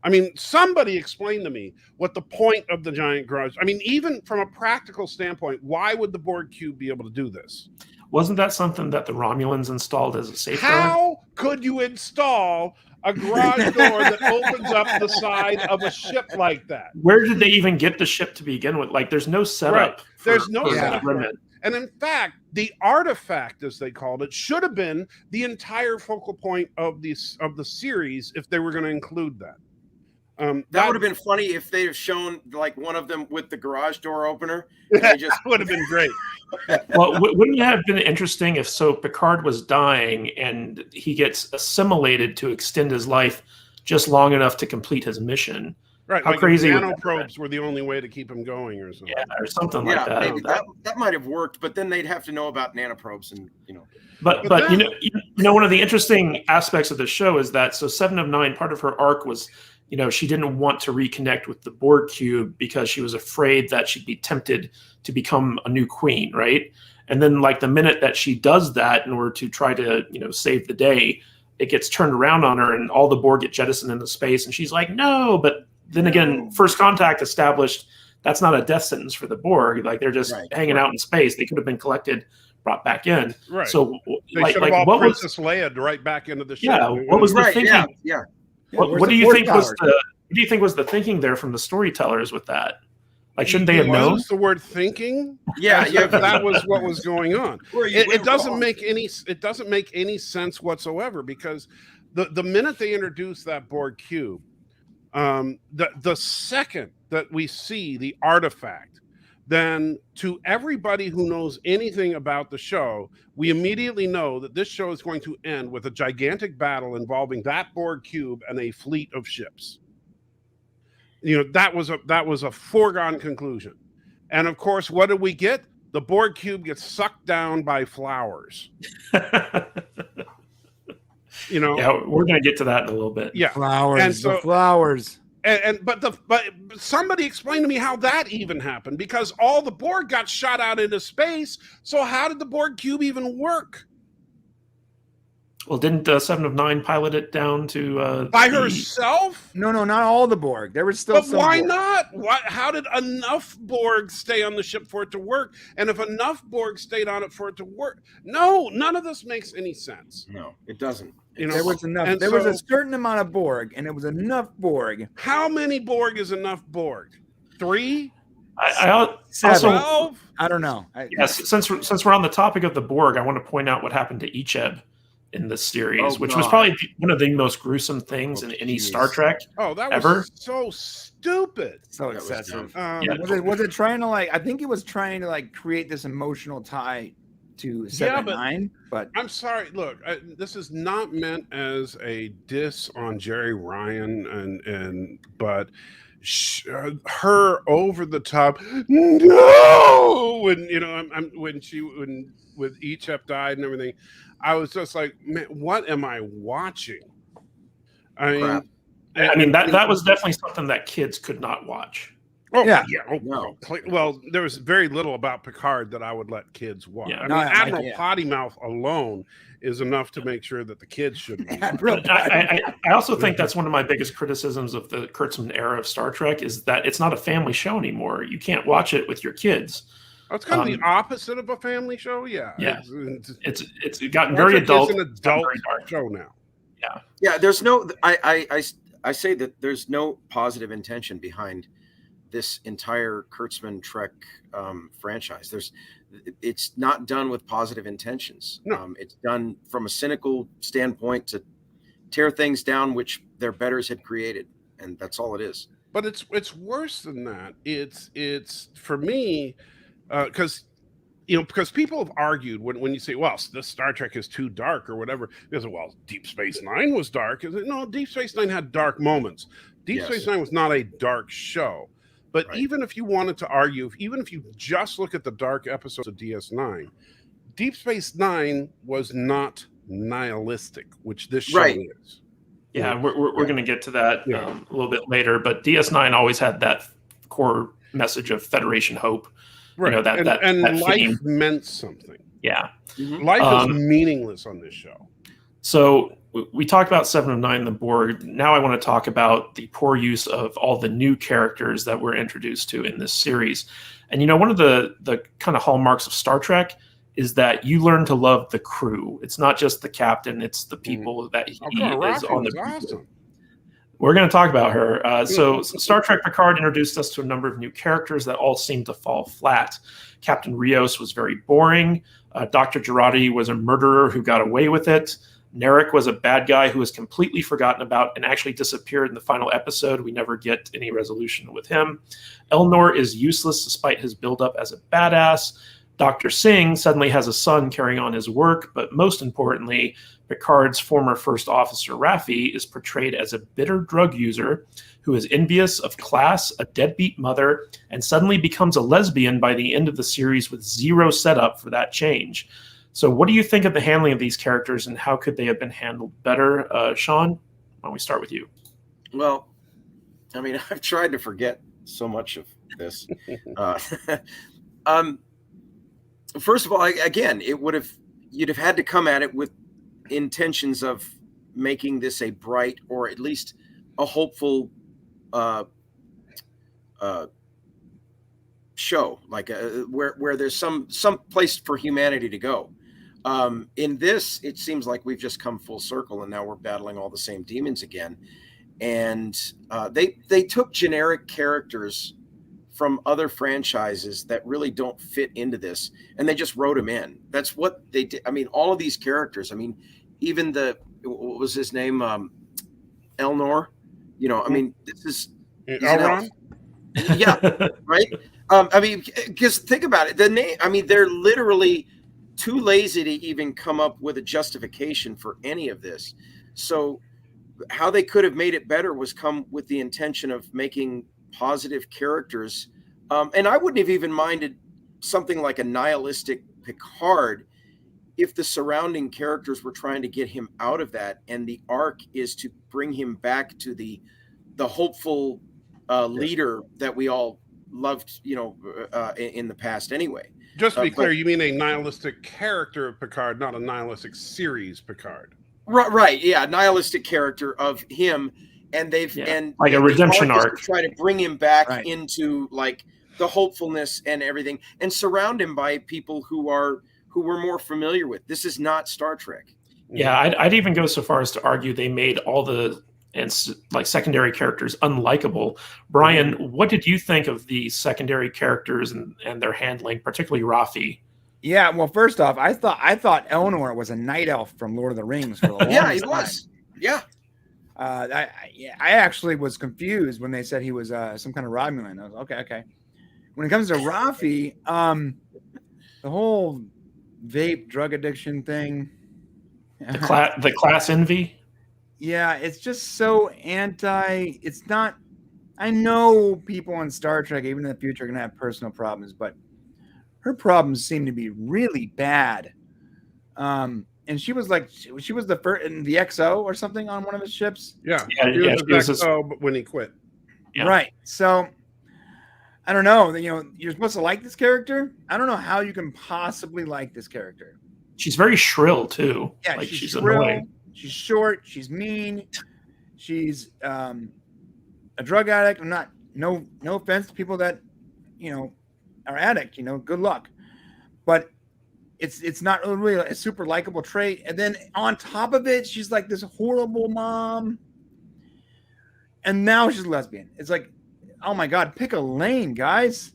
I mean, somebody explain to me what the point of the giant garage. I mean, even from a practical standpoint, why would the Borg cube be able to do this? Wasn't that something that the Romulans installed as a safeguard? How could you install a garage door that opens up the side of a ship like that? Where did they even get the ship to begin with? Like, there's no setup. Right. There's no setup. And in fact, the artifact, as they called it, should have been the entire focal point of the series if they were going to include that. That would have been funny if they'd have shown like one of them with the garage door opener. They just would have been great. Well, wouldn't it have been interesting if Picard was dying and he gets assimilated to extend his life just long enough to complete his mission? Right. How like crazy nanoprobes were the only way to keep him going or something. Yeah, or something like that. Maybe that might have worked, but then they'd have to know about nanoprobes and But one of the interesting aspects of the show is that 7 of 9, part of her arc was, she didn't want to reconnect with the Borg cube because she was afraid that she'd be tempted to become a new queen, right? And then, like, the minute that she does that in order to try to, save the day, it gets turned around on her and all the Borg get jettisoned into space. And she's like, no. But then again, First Contact established that's not a death sentence for the Borg. Like, they're just hanging out in space. They could have been collected, brought back in. Right. So, they should have all Princess Leia right back into the ship. Yeah. What was the thinking? Yeah. What do you think was the thinking there from the storytellers with that? Like, shouldn't they have known? Use the word thinking? Yeah, that was what was going on. It doesn't make any sense whatsoever, because the minute they introduce that Borg cube, the second that we see the artifact, then to everybody who knows anything about the show, we immediately know that this show is going to end with a gigantic battle involving that Borg cube and a fleet of ships. That was a foregone conclusion. And of course, what did we get? The Borg cube gets sucked down by flowers. Yeah, we're going to get to that in a little bit. Yeah, flowers. And so, flowers. But somebody explain to me how that even happened, because all the Borg got shot out into space. So how did the Borg cube even work? Well, didn't 7 of 9 pilot it down to by herself? No, not all the Borg. There was still. But some why Borg. not? How did enough Borg stay on the ship for it to work? And if enough Borg stayed on it for it to work, no, none of this makes any sense. No, it doesn't. There was enough. There was a certain amount of Borg, and it was enough Borg. How many Borg is enough Borg? 3? I also 12? I don't know. Yes, since we're on the topic of the Borg, I want to point out what happened to Icheb in this series, which was probably one of the most gruesome things in any Star Trek. Oh, that ever. Was so stupid. So excessive. Was it trying to I think it was trying to create this emotional tie to 7 9. But I'm sorry. Look, this is not meant as a diss on Jerry Ryan, but her over the top. No, when with Icheb died and everything, I was just like, man, what am I watching? I mean, that was definitely something that kids could not watch. Oh, yeah. No. Well, there was very little about Picard that I would let kids watch. Yeah. Admiral Potty Mouth alone is enough to make sure that the kids shouldn't. I also think that's one of my biggest criticisms of the Kurtzman era of Star Trek is that it's not a family show anymore. You can't watch it with your kids. Oh, it's kind of the opposite of a family show. Yeah. It's gotten very adult. It's an adult show now. Yeah. There's no. I say that there's no positive intention behind this entire Kurtzman Trek franchise. It's not done with positive intentions. No. It's done from a cynical standpoint to tear things down which their betters had created, and that's all it is. But it's worse than that. It's for me, because people have argued when you say, well, this Star Trek is too dark or whatever. Because, well, Deep Space Nine was dark. No, Deep Space Nine had dark moments. Deep Space Nine was not a dark show. But Right. even if you wanted to argue, even if you just look at the dark episodes of DS9, Deep Space Nine was not nihilistic, which this show Right. is. Yeah, we're Yeah. going to get to that Yeah. a little bit later. But DS9 always had that core message of Federation hope. Right. You know, that life theme. meant something. Yeah. Mhm. Life is meaningless on this show. So we talked about 7 of 9, the Borg. Now I want to talk about the poor use of all the new characters that we're introduced to in this series. And, you know, one of the kind of hallmarks of Star Trek is that you learn to love the crew. It's not just the captain, it's the people that he is Rafi on was the awesome. We're going to talk about her. So Star Trek Picard introduced us to a number of new characters that all seemed to fall flat. Captain Rios was very boring. Dr. Girardi was a murderer who got away with it. Narek was a bad guy who was completely forgotten about and actually disappeared in the final episode. We never get any resolution with him. Elnor is useless despite his buildup as a badass. Dr. Singh suddenly has a son carrying on his work, but most importantly, Picard's former first officer, Raffi, is portrayed as a bitter drug user who is envious of class, a deadbeat mother, and suddenly becomes a lesbian by the end of the series with zero setup for that change. So what do you think of the handling of these characters, and how could they have been handled better? Sean, why don't we start with you? Well, I mean, I've tried to forget so much of this. First of all, again, you'd have had to come at it with intentions of making this a bright or at least a hopeful show, like where there's some place for humanity to go. In this, it seems like we've just come full circle, and now we're battling all the same demons again. And they took generic characters from other franchises that really don't fit into this, and they just wrote them in. That's what they did. I mean, all of these characters. I mean, even what was his name, Elnor. You know, I mean, this is Elron? Yeah, right. I mean, because think about it. The name. I mean, they're literally too lazy to even come up with a justification for any of this. So, how they could have made it better was come with the intention of making positive characters. And I wouldn't have even minded something like a nihilistic Picard if the surrounding characters were trying to get him out of that, and the arc is to bring him back to the hopeful leader that we all loved, you know, in the past anyway. Just to be clear, you mean a nihilistic character of Picard, not a nihilistic series Picard. Right, yeah, nihilistic character of him, and and like a redemption arc to try to bring him back into like the hopefulness and everything, and surround him by people who we're more familiar with. This is not Star Trek. Yeah, I'd even go so far as to argue they made all the secondary characters unlikable. Brian, what did you think of the secondary characters and their handling, particularly Raffi? Yeah, well, first off, I thought Elnor was a night elf from Lord of the Rings for the longest Yeah, he time. was. Yeah. I actually was confused when they said he was some kind of Romulan. I was okay. When it comes to Raffi, the whole vape drug addiction thing, the class envy. Yeah, it's just so anti. It's not. I know people in Star Trek, even in the future, are gonna have personal problems, but her problems seem to be really bad. And she was the first in the XO or something on one of his ships. Yeah, she was XO, but when he quit. Yeah. Right. So I don't know. You know, you're supposed to like this character. I don't know how you can possibly like this character. She's very shrill too. Yeah, like she's shrill, annoying. She's short. She's mean. She's a drug addict. I'm not. No offense to people that, you know, are addict. You know, good luck. But it's not really a super likable trait. And then on top of it, she's like this horrible mom. And now she's a lesbian. It's like, oh my God, pick a lane, guys.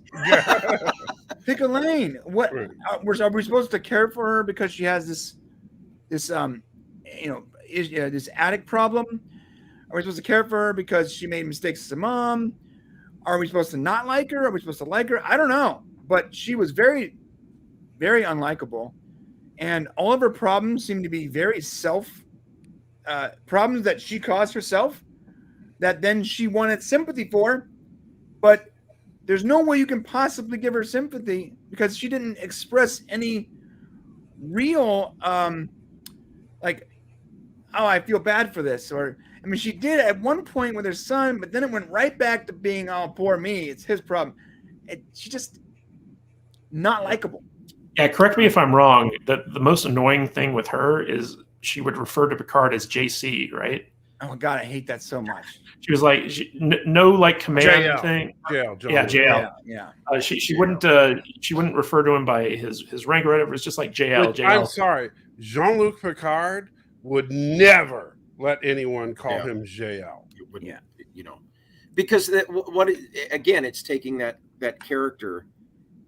Pick a lane. What are we supposed to care for her because she has this this addict problem? Are we supposed to care for her because she made mistakes as a mom? Are we supposed to not like her? Are we supposed to like her? I don't know. But she was very, very unlikable. And all of her problems seem to be very problems that she caused herself, that then she wanted sympathy for. But there's no way you can possibly give her sympathy because she didn't express any real like, oh, I feel bad for this, or I mean, she did at one point with her son, but then it went right back to being, oh, poor me, it's his problem. She just not likable. Yeah, correct me if I'm wrong. The most annoying thing with her is she would refer to Picard as JC, right? Oh God, I hate that so much. She was like, no, like command JL. thing. JL, Yeah, JL. Yeah. She wouldn't refer to him by his rank or whatever. It's just like JL. Which, JL. I'm sorry, Jean-Luc Picard would never let anyone call him JL. Yeah, you know, because again, it's taking that character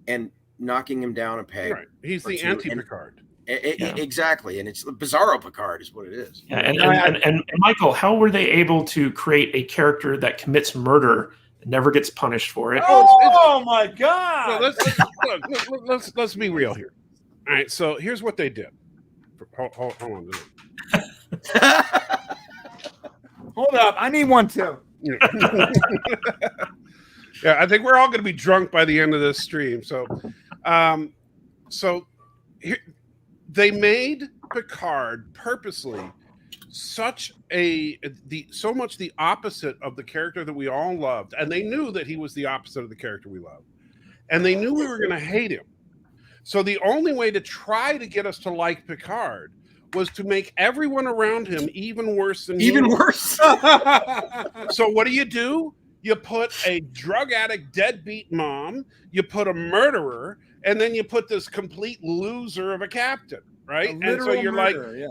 and knocking him down a peg. Right, he's the anti-Picard. Exactly, and it's the Bizarro Picard is what it is. Yeah, and Michael, how were they able to create a character that commits murder and never gets punished for it? Oh my God! Well, let's be real here. All right, so here's what they did. Hold on. Hold up, I need one too. Yeah, I think we're all going to be drunk by the end of this stream. So here, they made Picard purposely so much the opposite of the character that we all loved, and they knew that he was the opposite of the character we loved, and they knew we were going to hate him. So the only way to try to get us to like Picard was to make everyone around him even worse than worse. So what do? You put a drug addict, deadbeat mom, you put a murderer, and then you put this complete loser of a captain, right? And so you're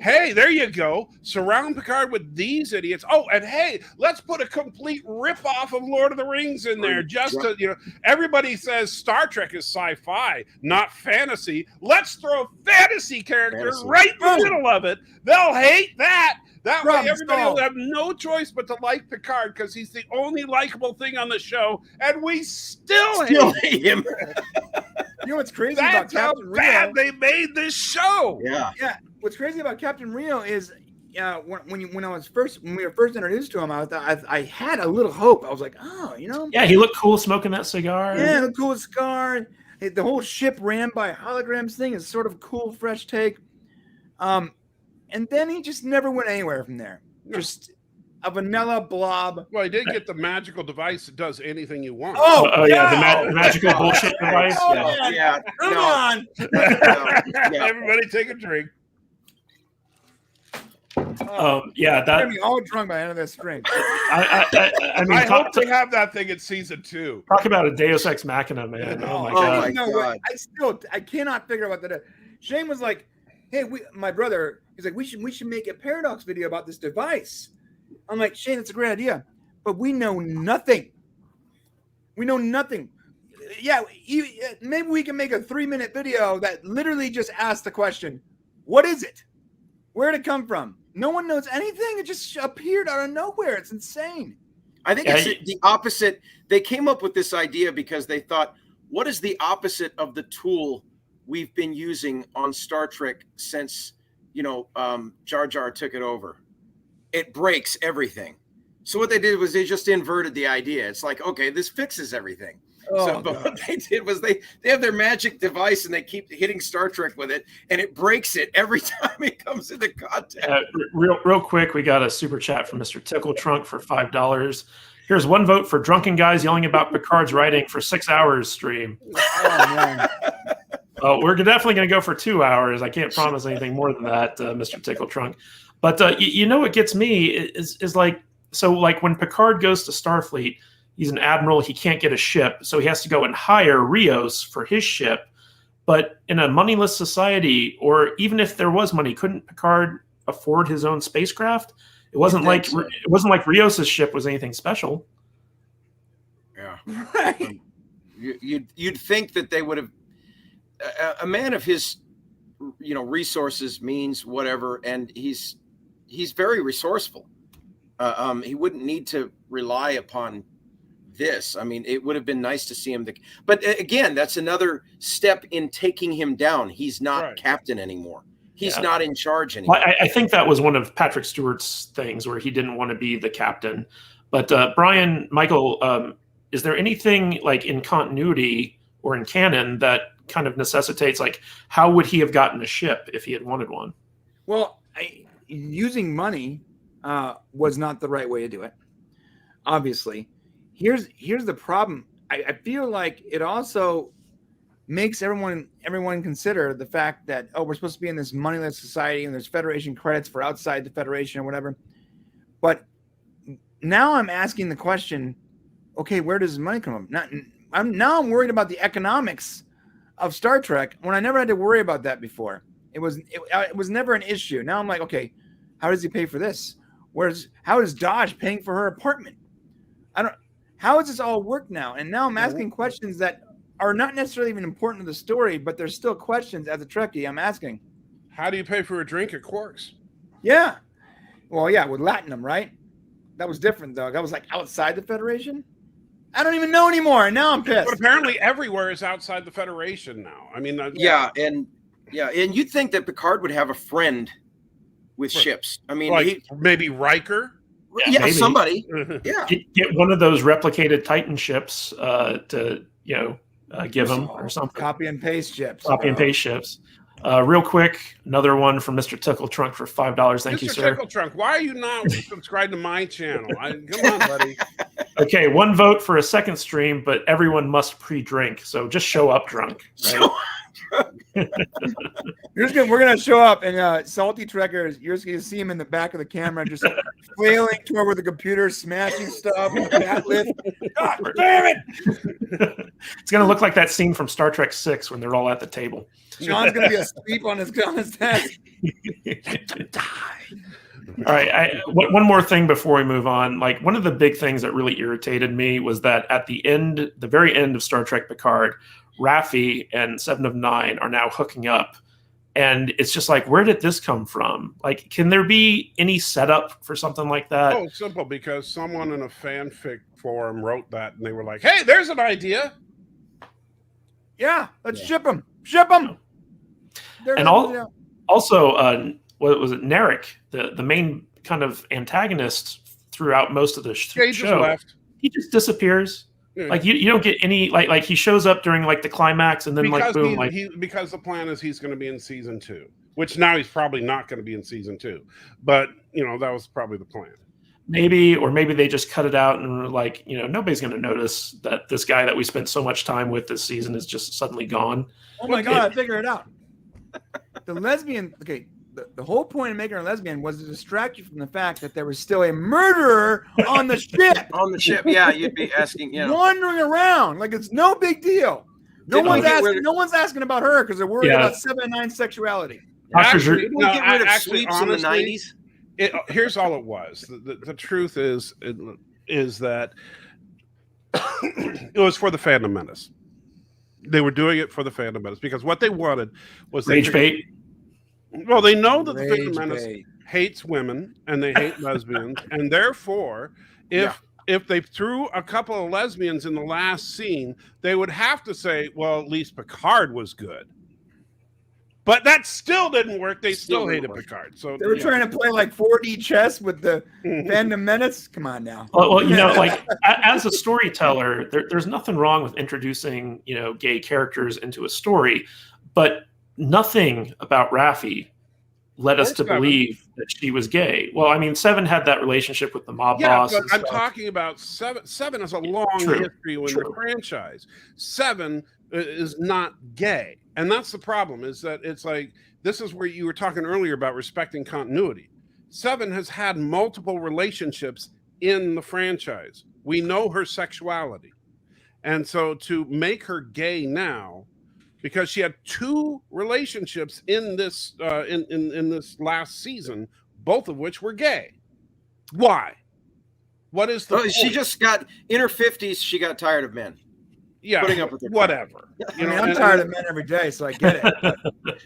hey, there you go. Surround Picard with these idiots. Oh, and hey, let's put a complete ripoff of Lord of the Rings in there. Just to, everybody says Star Trek is sci-fi, not fantasy. Let's throw fantasy characters right in the middle of it. They'll hate that. That way, everybody will have no choice but to like Picard because he's the only likable thing on the show, and we still hate him. You know what's crazy That's about Captain Rio? Bad they made this show. Yeah. What's crazy about Captain Rio is, when we were first introduced to him, I had a little hope. I was like, oh, Yeah, he looked cool smoking that cigar. Yeah, the cool cigar. The whole ship ran by holograms thing is sort of a cool, fresh take. And then he just never went anywhere from there. Just a vanilla blob. Well, he did get the magical device that does anything you want. Yeah, the magical bullshit device. Yeah. Come on. Everybody take a drink. We're gonna be all drunk by the end of this drink. I mean, I hope they have that thing in season 2. Talk about a Deus Ex Machina, man. Oh my God. I cannot figure out what that is. Shane was like, hey, my brother, he's like, we should make a Paradox video about this device. I'm like, Shane, that's a great idea, but we know nothing. Yeah, maybe we can make a 3-minute video that literally just asks the question, what is it? Where did it come from? No one knows anything. It just appeared out of nowhere. It's insane. I think it's the opposite. They came up with this idea because they thought, what is the opposite of the tool we've been using on Star Trek since, Jar Jar took it over? It breaks everything. So what they did was they just inverted the idea. It's like, okay, this fixes everything. But what they did was they have their magic device and they keep hitting Star Trek with it, and it breaks it every time it comes into contact. Real quick, we got a super chat from Mr. Tickle Trunk for $5. Here's one vote for drunken guys yelling about Picard's writing for 6 hours stream. Oh, man. We're definitely going to go for 2 hours. I can't promise anything more than that, Mr. Tickle Trunk. But what gets me is like when Picard goes to Starfleet, he's an admiral. He can't get a ship, so he has to go and hire Rios for his ship. But in a moneyless society, or even if there was money, couldn't Picard afford his own spacecraft? It wasn't like Rios's ship was anything special. Yeah, right. You'd think that they would have. A man of his, resources, means, whatever, and he's very resourceful. He wouldn't need to rely upon this. I mean, it would have been nice to see him. But again, that's another step in taking him down. He's not captain anymore. He's not in charge anymore. Well, I think that was one of Patrick Stewart's things where he didn't want to be the captain. But Brian, Michael, is there anything like in continuity or in canon that kind of necessitates like how would he have gotten a ship if he had wanted one? Well, using money was not the right way to do it. Obviously, here's the problem. I feel like it also makes everyone consider the fact that, oh, we're supposed to be in this moneyless society and there's Federation credits for outside the Federation or whatever. But now I'm asking the question, okay, where does the money come from? I'm worried about the economics of Star Trek when I never had to worry about that before. It was never an issue. Now I'm like, okay, how does he pay for this? How is Dodge paying for her apartment? How does this all work now? And now I'm asking questions that are not necessarily even important to the story, but there's still questions as a Trekkie I'm asking. How do you pay for a drink at Quark's? Yeah. Well, yeah, with Latinum, right? That was different, though. That was like outside the Federation. I don't even know anymore. Now I'm pissed. But apparently everywhere is outside the Federation now. I mean, and you'd think that Picard would have a friend with ships. I mean, like maybe Riker. Yeah, maybe. Somebody. Yeah, get one of those replicated Titan ships to give him or something. Copy and paste ships. Copy and paste ships. Real quick, another one from Mr. Tickle Trunk for $5. Thank you, Mr. sir. Tickle Trunk, why are you not subscribed to my channel? Come on, buddy. Okay, one vote for a second stream, but everyone must pre-drink. So just show up drunk. Right? We're gonna show up, and Salty Trekkers, you're just gonna see him in the back of the camera, just flailing toward the computer, smashing stuff, bat lift. God damn it! It's gonna look like that scene from Star Trek 6 when they're all at the table. Sean's gonna be asleep on his desk. All right. One more thing before we move on. Like one of the big things that really irritated me was that at the very end of Star Trek Picard, Raffi and 7 of 9 are now hooking up. And it's just like, where did this come from? Like, can there be any setup for something like that? Oh, simple, because someone in a fanfic forum wrote that and they were like, hey, there's an idea. Yeah, let's ship them. Ship them. And also, what was it? Narek, the main kind of antagonist throughout most of the show. Left. He just disappears. Yeah. Like you don't get any like he shows up during like the climax and then because boom because the plan is he's going to be in season 2, which now he's probably not going to be in season 2, but that was probably the plan. Maybe they just cut it out and were like, nobody's going to notice that this guy that we spent so much time with this season is just suddenly gone. Oh my God, I figured it out. The lesbian, okay, the whole point of making her a lesbian was to distract you from the fact that there was still a murderer on the ship. On the ship, yeah, you'd be asking, wandering around like it's no big deal. No one's asking about her because they're worried about 7 and 9 sexuality. Actually, we get rid of sweeps in the 90s. Here's all it was. The truth is that it was for the Phantom Menace. They were doing it for the Phantom Menace because what they wanted was rage bait. Well, they know that the Phantom Menace hates women and they hate lesbians, and therefore, if they threw a couple of lesbians in the last scene, they would have to say, well, at least Picard was good. But that still didn't work. They still hated Picard. So they were trying to play like 4D chess with the Phantom Menace. Come on now. Well, like as a storyteller, there's nothing wrong with introducing, gay characters into a story, but nothing about Raffi led us to believe that she was gay. Well, I mean, 7 had that relationship with the mob boss. Yeah, but I'm talking about 7. 7 has a long history in the franchise. 7 is not gay. And that's the problem, is that it's like, this is where you were talking earlier about respecting continuity. 7 has had multiple relationships in the franchise. We know her sexuality. And so to make her gay now, because she had 2 relationships in this in this last season, both of which were gay. Why? What is the point? She just got in her 50s. She got tired of men. Yeah, putting up with it. Whatever. I'm tired of men every day, so I get it.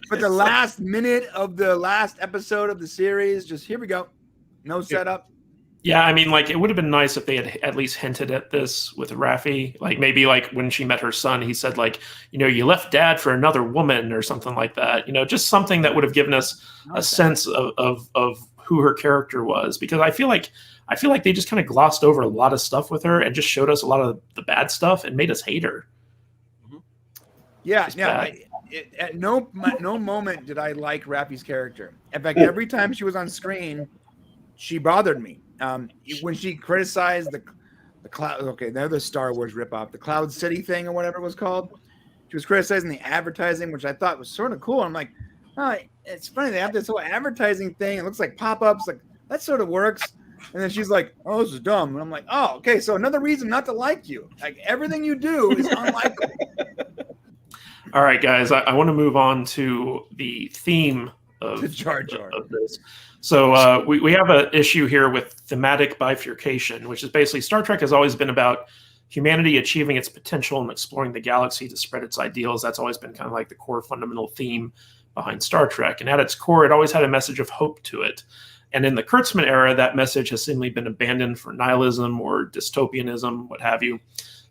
But the last minute of the last episode of the series, just here we go. No setup. Yeah, I mean, like, it would have been nice if they had at least hinted at this with Raffi. Like, maybe, like, when she met her son, he said, like, you left dad for another woman or something like that. Just something that would have given us a sense of who her character was, because I feel like they just kind of glossed over a lot of stuff with her and just showed us a lot of the bad stuff and made us hate her. Yeah, She's yeah. bad. At no moment did I like Rappy's character. In fact, every time she was on screen, she bothered me. When she criticized the cloud, okay, they're the Star Wars ripoff, the Cloud City thing or whatever it was called. She was criticizing the advertising, which I thought was sort of cool. I'm like, oh, it's funny they have this whole advertising thing. It looks like pop-ups, like that sort of works. And then she's like, "Oh, this is dumb." And I'm like, "Oh, okay, so another reason not to like you. Like everything you do is unlikable." All right, guys, I want to move on to the theme of Jar Jar. of this. So we have an issue here with thematic bifurcation, which is basically Star Trek has always been about humanity achieving its potential and exploring the galaxy to spread its ideals. That's always been kind of like the core fundamental theme behind Star Trek. And at its core, it always had a message of hope to it. And in the Kurtzman era, that message has seemingly been abandoned for nihilism or dystopianism, what have you.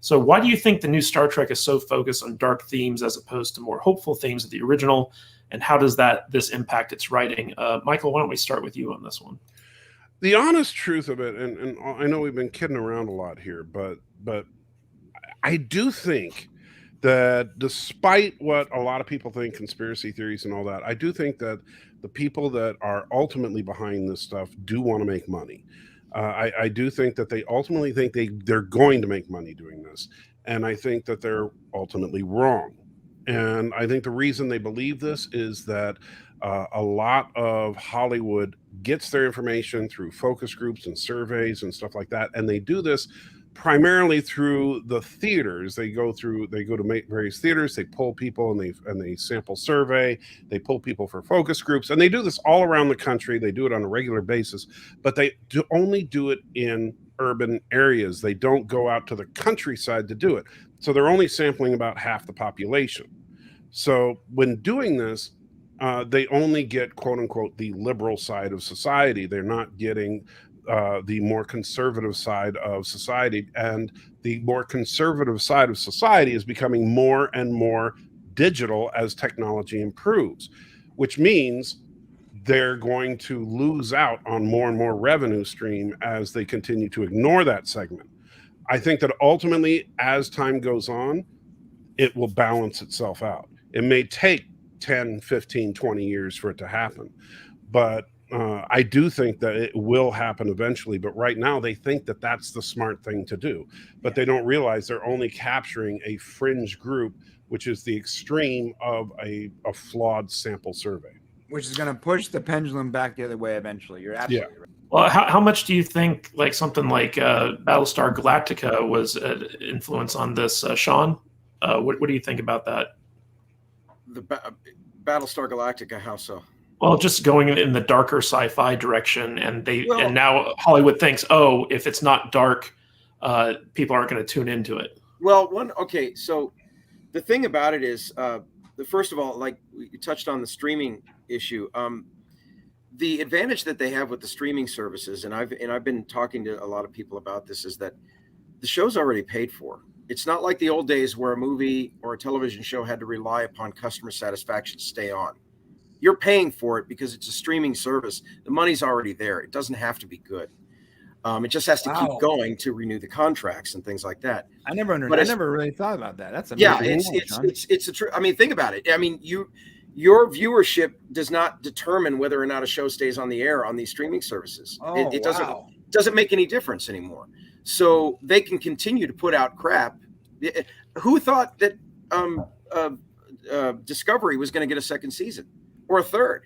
So why do you think the new Star Trek is so focused on dark themes as opposed to more hopeful themes of the original? And how does this impact its writing? Michael, why don't we start with you on this one? The honest truth of it, and I know we've been kidding around a lot here, but I do think that despite what a lot of people think, conspiracy theories and all that, I do think that the people that are ultimately behind this stuff do want to make money. I do think that they ultimately think they're going to make money doing this. And I think that they're ultimately wrong. And I think the reason they believe this is that a lot of Hollywood gets their information through focus groups and surveys and stuff like that. And they do this primarily through the theaters. They go to various theaters, they pull people and they sample survey, they pull people for focus groups, and they do this all around the country. They do it on a regular basis, but they only do it in urban areas. They don't go out to the countryside to do it. So they're only sampling about half the population. So when doing this, they only get, quote unquote, the liberal side of society. They're not getting the more conservative side of society. And the more conservative side of society is becoming more and more digital as technology improves, which means they're going to lose out on more and more revenue stream as they continue to ignore that segment. I think that ultimately, as time goes on, it will balance itself out. It may take 10, 15, 20 years for it to happen, but I do think that it will happen eventually. But right now they think that that's the smart thing to do, but they don't realize they're only capturing a fringe group, which is the extreme of a flawed sample survey. Which is going to push the pendulum back the other way eventually. You're absolutely right. Well, how much do you think like something like Battlestar Galactica was an influence on this, Sean? What do you think about that? The Battlestar Galactica, how so? Well, just going in the darker sci-fi direction, and now Hollywood thinks, oh, if it's not dark, people aren't going to tune into it. Well, so the thing about it is, first of all, like you touched on the streaming issue. The advantage that they have with the streaming services, and I've been talking to a lot of people about this, is that the show's already paid for. It's not like the old days where a movie or a television show had to rely upon customer satisfaction to stay on. You're paying for it because it's a streaming service. The money's already there. It doesn't have to be good. It just has to keep going to renew the contracts and things like that. I never really thought about that. That's it's a true. I mean, think about it. I mean, your viewership does not determine whether or not a show stays on the air on these streaming services. It doesn't make any difference anymore. So they can continue to put out crap. Who thought that Discovery was going to get a second season or a third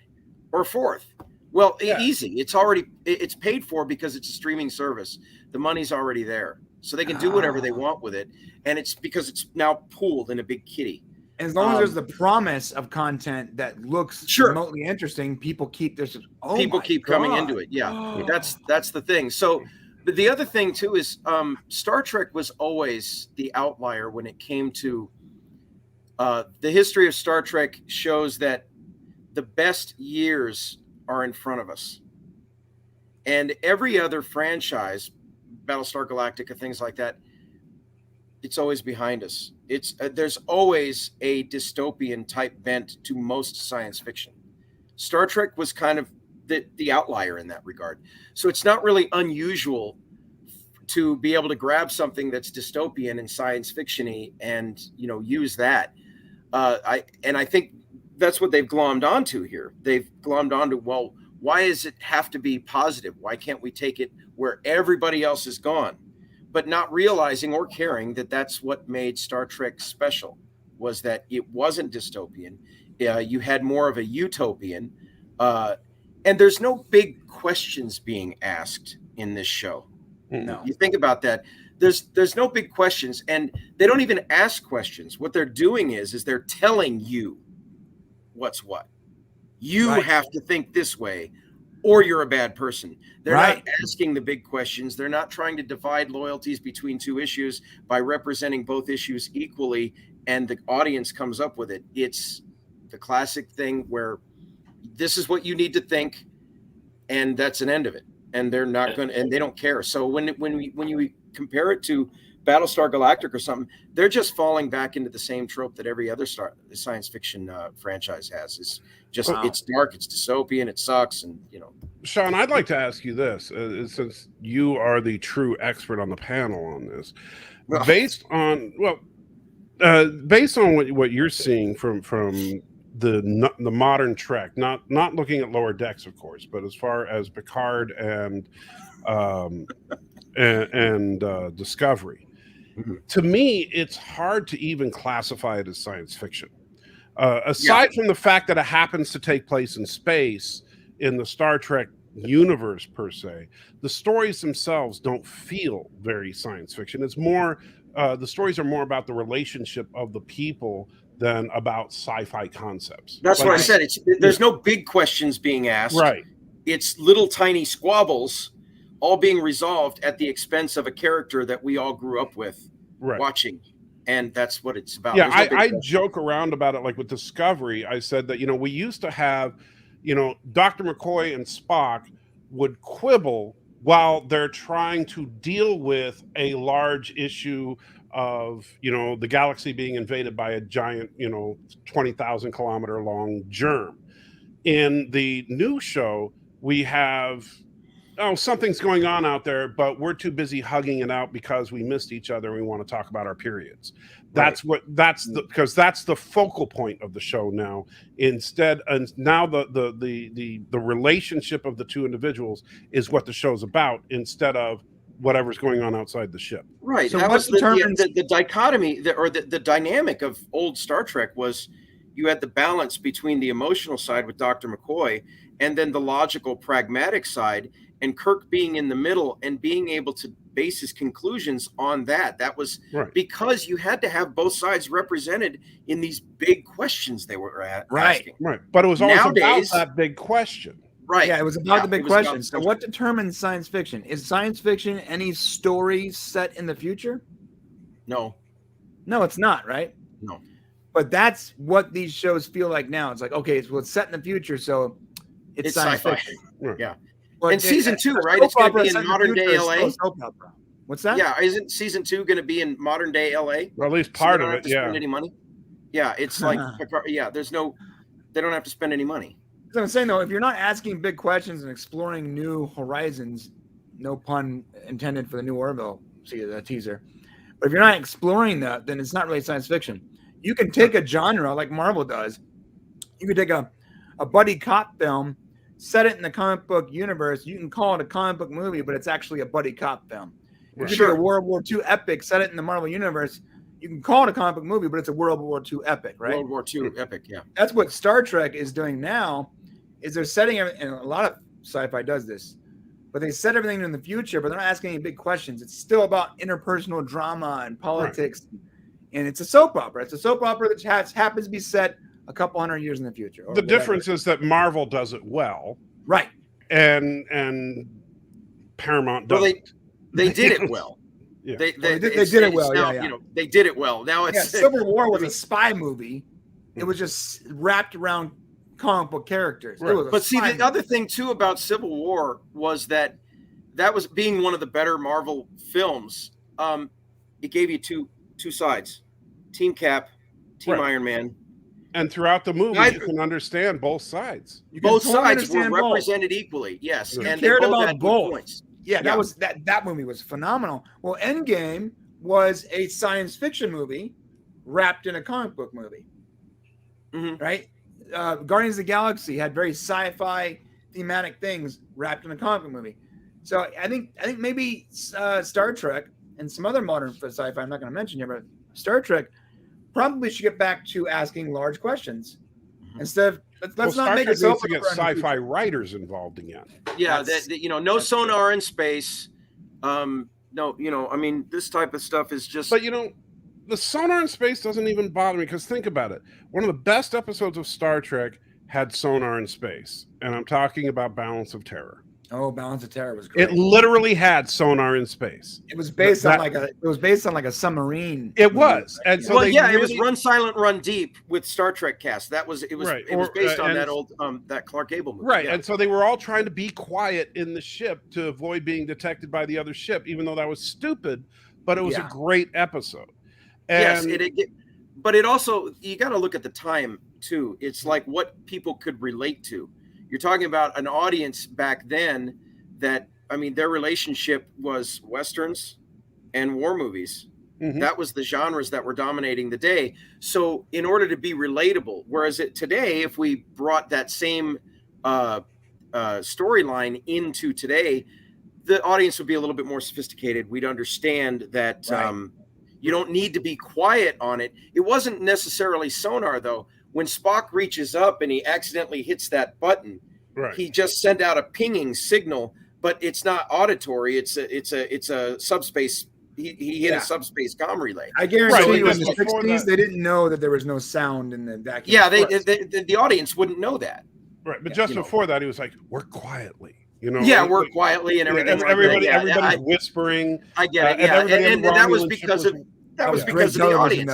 or a fourth? Well, easy. It's paid for because it's a streaming service. The money's already there. So they can do whatever they want with it. And it's because it's now pooled in a big kitty. As long as there's the promise of content that looks remotely interesting, people keep coming into it. Yeah, that's the thing. So the other thing too is Star Trek was always the outlier when it came to the history of Star Trek shows that the best years are in front of us. And every other franchise, Battlestar Galactica, things like that, it's always behind us. There's always a dystopian type bent to most science fiction. Star Trek was kind of the outlier in that regard. So it's not really unusual to be able to grab something that's dystopian and science fiction-y and, you know, use that. I think that's what they've glommed onto here. They've glommed onto, well, why does it have to be positive? Why can't we take it where everybody else is gone? But not realizing or caring that that's what made Star Trek special, was that it wasn't dystopian. You had more of a utopian. And there's no big questions being asked in this show. No. You think about that. There's no big questions, and they don't even ask questions. What they're doing is they're telling you what's what. You have to think this way, or you're a bad person. They're not asking the big questions. They're not trying to divide loyalties between two issues by representing both issues equally, and the audience comes up with it. It's the classic thing where this is what you need to think, and that's an end of it. And they're not going to, and they don't care. So when you compare it to Battlestar Galactica or something, they're just falling back into the same trope that every other science fiction franchise has. It's just, it's dark, it's dystopian, it sucks. And, you know, Sean, I'd like to ask you this, since you are the true expert on the panel on this, based on what you're seeing from the modern Trek, not looking at Lower Decks, of course, but as far as Picard and Discovery, to me, it's hard to even classify it as science fiction. Aside from the fact that it happens to take place in space in the Star Trek universe per se, the stories themselves don't feel very science fiction. It's more, the stories are more about the relationship of the people than about sci-fi concepts. That's what I said. There's no big questions being asked. Right. It's little tiny squabbles all being resolved at the expense of a character that we all grew up with watching. And that's what it's about. Yeah, I joke around about it, like with Discovery. I said that, you know, we used to have, you know, Dr. McCoy and Spock would quibble while they're trying to deal with a large issue of, you know, the galaxy being invaded by a giant, you know, 20,000 kilometer long germ. In the new show, we have, something's going on out there, but we're too busy hugging it out because we missed each other and we want to talk about our periods. Because that's the focal point of the show now. Instead, and now the relationship of the two individuals is what the show's about, instead of whatever's going on outside the ship. Right. So that was the dichotomy, the dynamic of old Star Trek was you had the balance between the emotional side with Dr. McCoy and then the logical, pragmatic side, and Kirk being in the middle and being able to base his conclusions on that. That was because you had to have both sides represented in these big questions they were asking. Right. But it was always about that big question. Right. Yeah, it was about the big question. So what determines science fiction? Is science fiction any story set in the future? No. No, it's not, right? No. But that's what these shows feel like now. It's like, okay, well, it's set in the future, so it's science fiction. Right. Yeah. And season 2, right? It's going to be in modern day LA. What's that? Yeah, isn't season 2 going to be in modern day LA? Well, at least part of it, spend any money? Yeah, it's like, they don't have to spend any money. So I'm saying, though, if you're not asking big questions and exploring new horizons, no pun intended for the new Orville teaser, but if you're not exploring that, then it's not really science fiction. You can take a genre like Marvel does. You can take a buddy cop film, set it in the comic book universe. You can call it a comic book movie, but it's actually a buddy cop film. If you take a World War II epic, set it in the Marvel universe, you can call it a comic book movie, but it's a World War II epic, right? World War II epic, yeah. That's what Star Trek is doing now, is they're setting everything, and a lot of sci-fi does this, but they set everything in the future, but they're not asking any big questions. It's still about interpersonal drama and politics, and it's a soap opera. It's a soap opera that happens to be set a couple hundred years in the future. The difference is that Marvel does it well. Right. And Paramount doesn't. Well, they did it well. Yeah. They did it well. Now, yeah. You know, they did it well. Now it's Civil War was a spy movie. It was just wrapped around comic book characters. Right. But see, the other thing too about Civil War was that was being one of the better Marvel films. It gave you two sides: Team Cap, Team Iron Man, And throughout the movie, you can understand both sides. Both sides were represented equally. Yes, You and cared they both about had good both. points. Yeah, that movie was phenomenal. Well, Endgame was a science fiction movie wrapped in a comic book movie, right? Guardians of the Galaxy had very sci-fi thematic things wrapped in a comic book movie. So I think maybe Star Trek and some other modern sci-fi I'm not going to mention here, but Star Trek probably should get back to asking large questions instead of let's not make ourselves it to get sci-fi writers involved again. Yeah, no sonar in space. No, I mean, this type of stuff is just. But the sonar in space doesn't even bother me, because think about it. One of the best episodes of Star Trek had sonar in space, and I'm talking about Balance of Terror. Oh, Balance of Terror was great. It literally had sonar in space. It was based on like a submarine. It was, and so it was Run Silent, Run Deep with Star Trek cast. It was based on that old that Clark Gable movie. Right, and so they were all trying to be quiet in the ship to avoid being detected by the other ship, even though that was stupid. But it was a great episode. And yes, but it also, you got to look at the time too. It's like what people could relate to. You're talking about an audience back then that, I mean, their relationship was Westerns and war movies. That was the genres that were dominating the day. So in order to be relatable, whereas today, if we brought that same storyline into today, the audience would be a little bit more sophisticated. We'd understand that you don't need to be quiet on it. It wasn't necessarily sonar, though. When Spock reaches up and he accidentally hits that button, he just sent out a pinging signal, but it's not auditory. It's a subspace. He hit a subspace comm relay. I guarantee you, in the 60s, they didn't know that there was no sound in the vacuum. Yeah, the audience wouldn't know that. Right, but just before that, he was like, "Work quietly." Work quietly and everything. Everybody's whispering. I get it. And that was because of. That was because of the audience.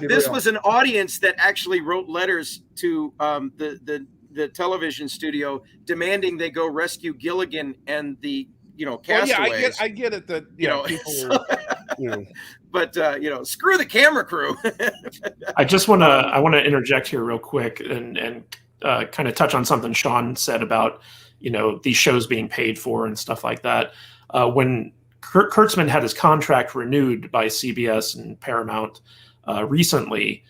This was an audience that actually wrote letters to the television studio demanding they go rescue Gilligan and the castaways. I get it that people but screw the camera crew. I want to interject here real quick and kind of touch on something Sean said about these shows being paid for and stuff like that. When Kurtzman had his contract renewed by CBS and Paramount recently,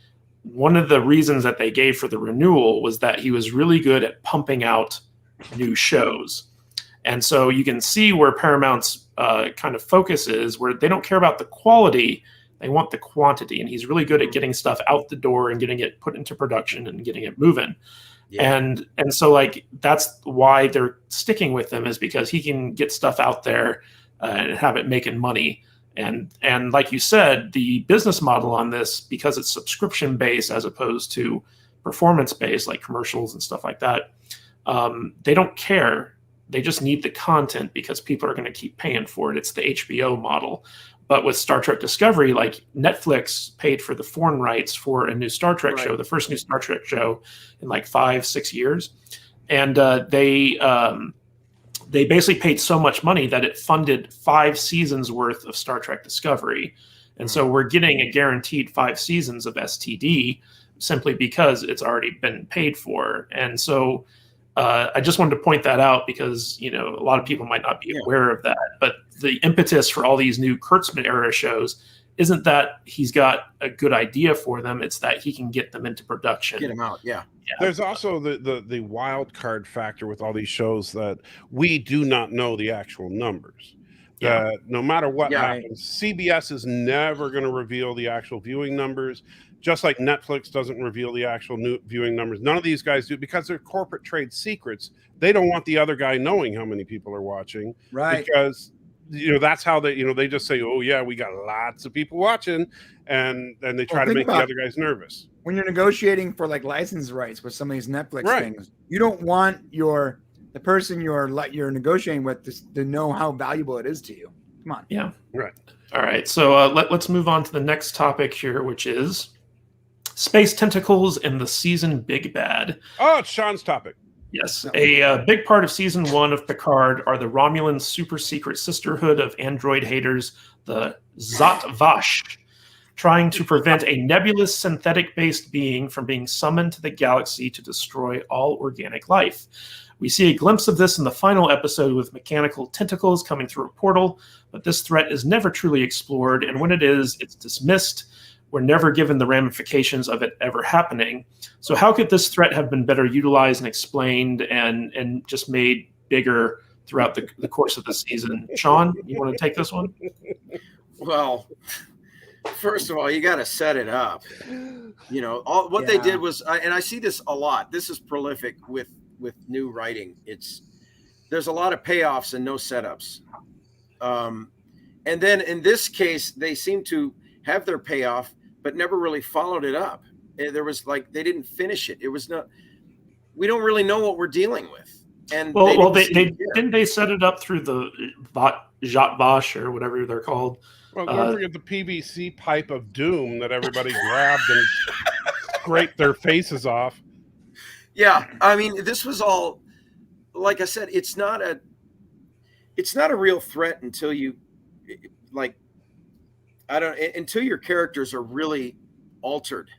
one of the reasons that they gave for the renewal was that he was really good at pumping out new shows. And so you can see where Paramount's kind of focus is, where they don't care about the quality, they want the quantity. And he's really good at getting stuff out the door and getting it put into production and getting it moving. Yeah. And so like that's why they're sticking with him, is because he can get stuff out there and have it making money. And like you said, the business model on this, because it's subscription based as opposed to performance based, like commercials and stuff like that, they don't care. They just need the content because people are going to keep paying for it. It's the HBO model. But with Star Trek Discovery, like Netflix paid for the foreign rights for a new Star Trek show, the first new Star Trek show in like 5-6 years. And they basically paid so much money that it funded 5 seasons worth of Star Trek Discovery. And so we're getting a guaranteed 5 seasons of STD simply because it's already been paid for. And so I just wanted to point that out because, a lot of people might not be aware of that. But the impetus for all these new Kurtzman era shows isn't that he's got a good idea for them. It's that he can get them into production. Get them out, yeah. There's also the wild card factor with all these shows that we do not know the actual numbers. That no matter what happens, CBS is never going to reveal the actual viewing numbers, just like Netflix doesn't reveal the actual new viewing numbers. None of these guys do, because they're corporate trade secrets. They don't want the other guy knowing how many people are watching, right? Because that's how they they just say, oh yeah, we got lots of people watching, and they try to make the other guys nervous. When you're negotiating for like license rights with some of these Netflix things, you don't want the person you're negotiating with to know how valuable it is to you. Come on. Yeah. Right. All right. So let's move on to the next topic here, which is space tentacles in the season Big Bad. Oh, it's Sean's topic. Yes. A big part of season 1 of Picard are the Romulan super secret sisterhood of android haters, the Zat Vash. trying to prevent a nebulous synthetic-based being from being summoned to the galaxy to destroy all organic life. We see a glimpse of this in the final episode with mechanical tentacles coming through a portal, but this threat is never truly explored, and when it is, it's dismissed. We're never given the ramifications of it ever happening. So how could this threat have been better utilized and explained and just made bigger throughout the course of the season? Sean, you want to take this one? Well, first of all, you got to set it up. You know, what they did was, and I see this a lot. This is prolific with new writing. There's a lot of payoffs and no setups. And then in this case, they seem to have their payoff, but never really followed it up. There was they didn't finish it. It was not. We don't really know what we're dealing with. And didn't they set it up through the Jot Bosch or whatever they're called? Well, don't forget the PVC pipe of doom that everybody grabbed and scraped their faces off. Yeah, I mean, this was all, like I said, it's not a real threat until you, until your characters are really altered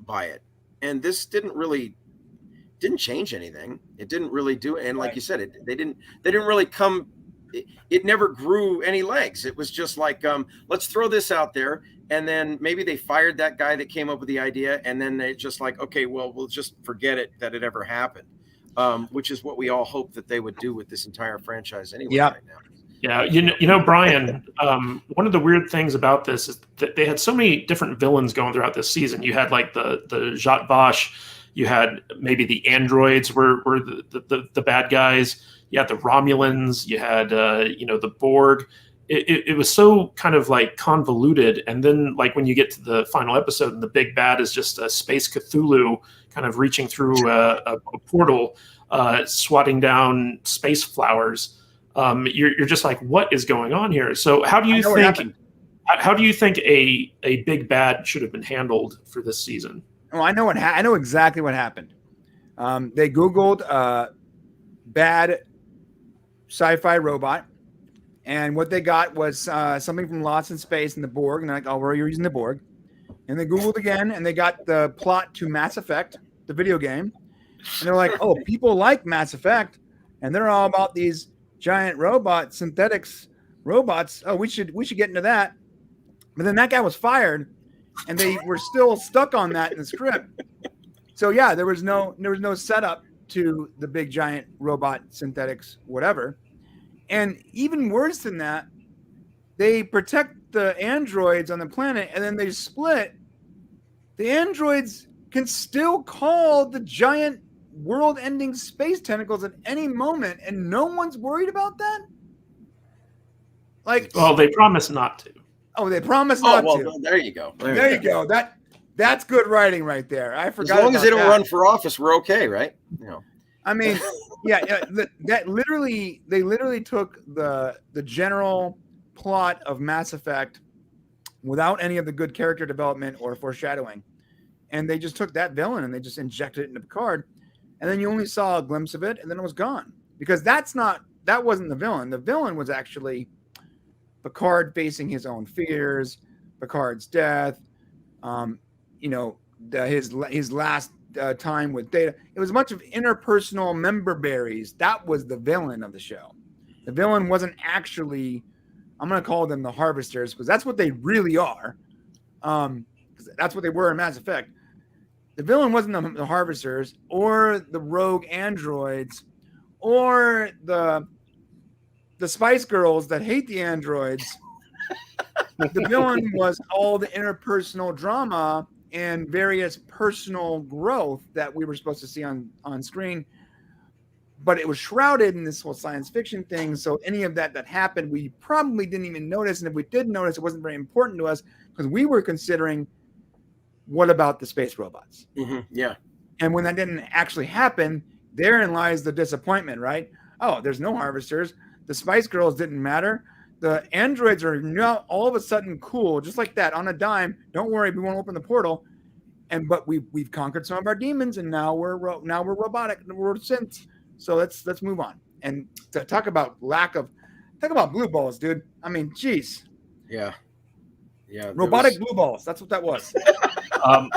by it. And this didn't change anything. It didn't really do it. And like you said, they didn't really come. It never grew any legs. It was just let's throw this out there. And then maybe they fired that guy that came up with the idea. And then they just okay, well, we'll just forget it that it ever happened. Which is what we all hope that they would do with this entire franchise anyway right now. Yeah, you know, Brian, one of the weird things about this is that they had so many different villains going throughout this season. You had the Jot Bosch, you had maybe the androids were the bad guys. You had the Romulans, you had the Borg. It was so kind of convoluted, and then when you get to the final episode and the big bad is just a space Cthulhu kind of reaching through a portal, swatting down space flowers. You're just what is going on here? So how do you think a big bad should have been handled for this season? Oh, I know I know exactly what happened. They Googled bad sci-fi robot, and what they got was something from Lost in Space and the Borg, and they're like, oh, we're using the Borg. And they Googled again, and they got the plot to Mass Effect, the video game, and they're like, oh, people like Mass Effect, and they're all about these giant robots, synthetics robots. Oh, we should get into that. But then that guy was fired, and they were still stuck on that in the script. So yeah, there was no setup to the big giant robot synthetics, whatever. And even worse than that, they protect the androids on the planet, and then they split. The androids can still call the giant world-ending space tentacles at any moment, and no one's worried about that? Well, they promise not to. Oh, they promise not to. There you go. There you go. That's good writing right there. I forgot. As long as they don't run for office, we're okay, right? I mean, they literally took the general plot of Mass Effect without any of the good character development or foreshadowing, and they just took that villain and they just injected it into Picard, and then you only saw a glimpse of it, and then it was gone, because that wasn't the villain. The villain was actually Picard facing his own fears, Picard's death, his last time with Data. It was a bunch of interpersonal member berries. That was the villain of the show. The villain wasn't actually, I'm going to call them the Harvesters, because that's what they really are. That's what they were in Mass Effect. The villain wasn't the Harvesters or the rogue androids or the Spice Girls that hate the androids. The villain was all the interpersonal drama and various personal growth that we were supposed to see on screen. But it was shrouded in this whole science fiction thing. So any of that happened, we probably didn't even notice. And if we did notice, it wasn't very important to us, because we were considering, what about the space robots? Mm-hmm. Yeah. And when that didn't actually happen, therein lies the disappointment, right? Oh, there's no Harvesters. The Spice Girls didn't matter. The androids are now all of a sudden cool, just like that, on a dime. Don't worry, we won't open the portal. But we've conquered some of our demons, and now we're robotic, we're synths. So let's move on. And to talk about blue balls, dude. I mean, geez. Yeah. Yeah, Robotic blue balls. That's what that was.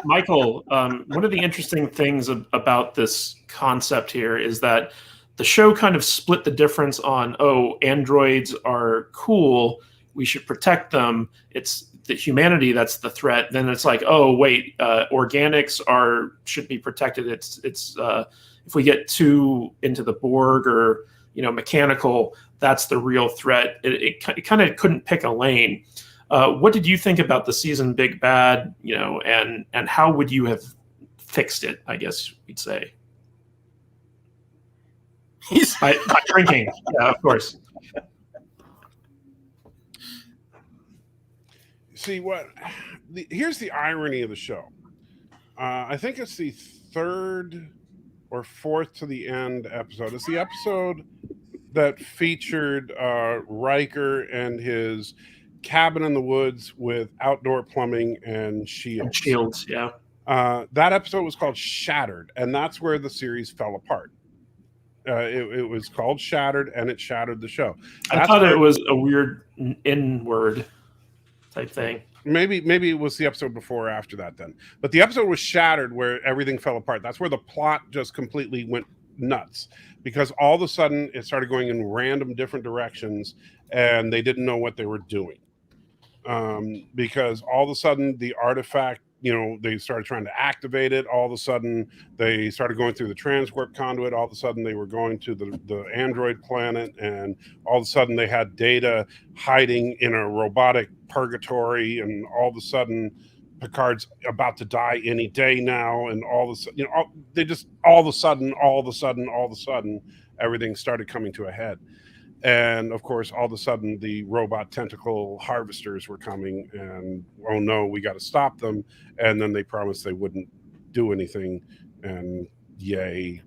Michael, one of the interesting things about this concept here is that the show kind of split the difference on, androids are cool, we should protect them. It's the humanity that's the threat. Then it's like, wait, organics should be protected. It's if we get too into the Borg or mechanical, that's the real threat. It kind of couldn't pick a lane. What did you think about the season Big Bad? And how would you have fixed it? I guess we'd say. By drinking, yeah, of course. See here's the irony of the show. I think it's the third or fourth to the end episode. It's the episode that featured Riker and his cabin in the woods with outdoor plumbing and shields. Yeah. That episode was called Shattered, and that's where the series fell apart. It was called Shattered, and it shattered the show. I thought it was a weird N-word type thing. Maybe it was the episode before or after that then. But the episode was Shattered, where everything fell apart. That's where the plot just completely went nuts, because all of a sudden it started going in random different directions, and they didn't know what they were doing. Because all of a sudden the artifact, they started trying to activate it. All of a sudden they started going through the transwarp conduit. All of a sudden they were going to the android planet, and all of a sudden they had Data hiding in a robotic purgatory, and all of a sudden Picard's about to die any day now, and all of a sudden, all of a sudden everything started coming to a head. And of course, all of a sudden, the robot tentacle harvesters were coming, and oh no, we got to stop them. And then they promised they wouldn't do anything, and yay.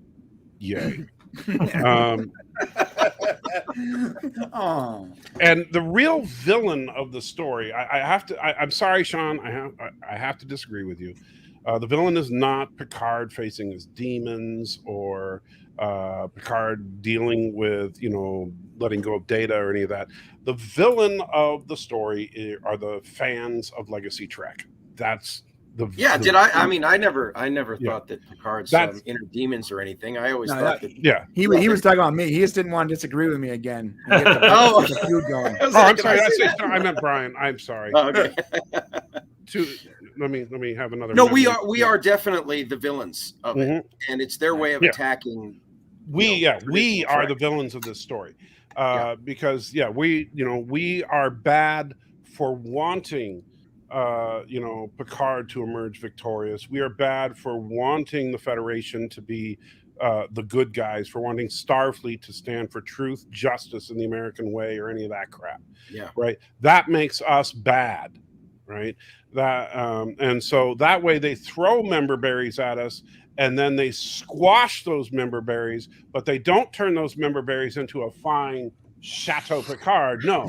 And the real villain of the story, I'm sorry, Sean, I have to disagree with you. The villain is not Picard facing his demons, or Picard dealing with, letting go of Data or any of that. The villain of the story are the fans of Legacy Trek. That's the I never thought that Picard's inner demons or anything. I always thought that. He was talking about me. He just didn't want to disagree with me again. The feud going. I'm sorry. I meant Brian. I'm sorry. Oh, okay. Let me have another. No, we are definitely the villains of it, and it's their way of attacking. We are the villains of this story, because we are bad for wanting Picard to emerge victorious. We are bad for wanting the Federation to be the good guys, for wanting Starfleet to stand for truth, justice, and the American way, or any of that crap. Yeah, right. That makes us bad. Right. That and so that way they throw member berries at us, and then they squash those member berries, but they don't turn those member berries into a fine Chateau Picard. No,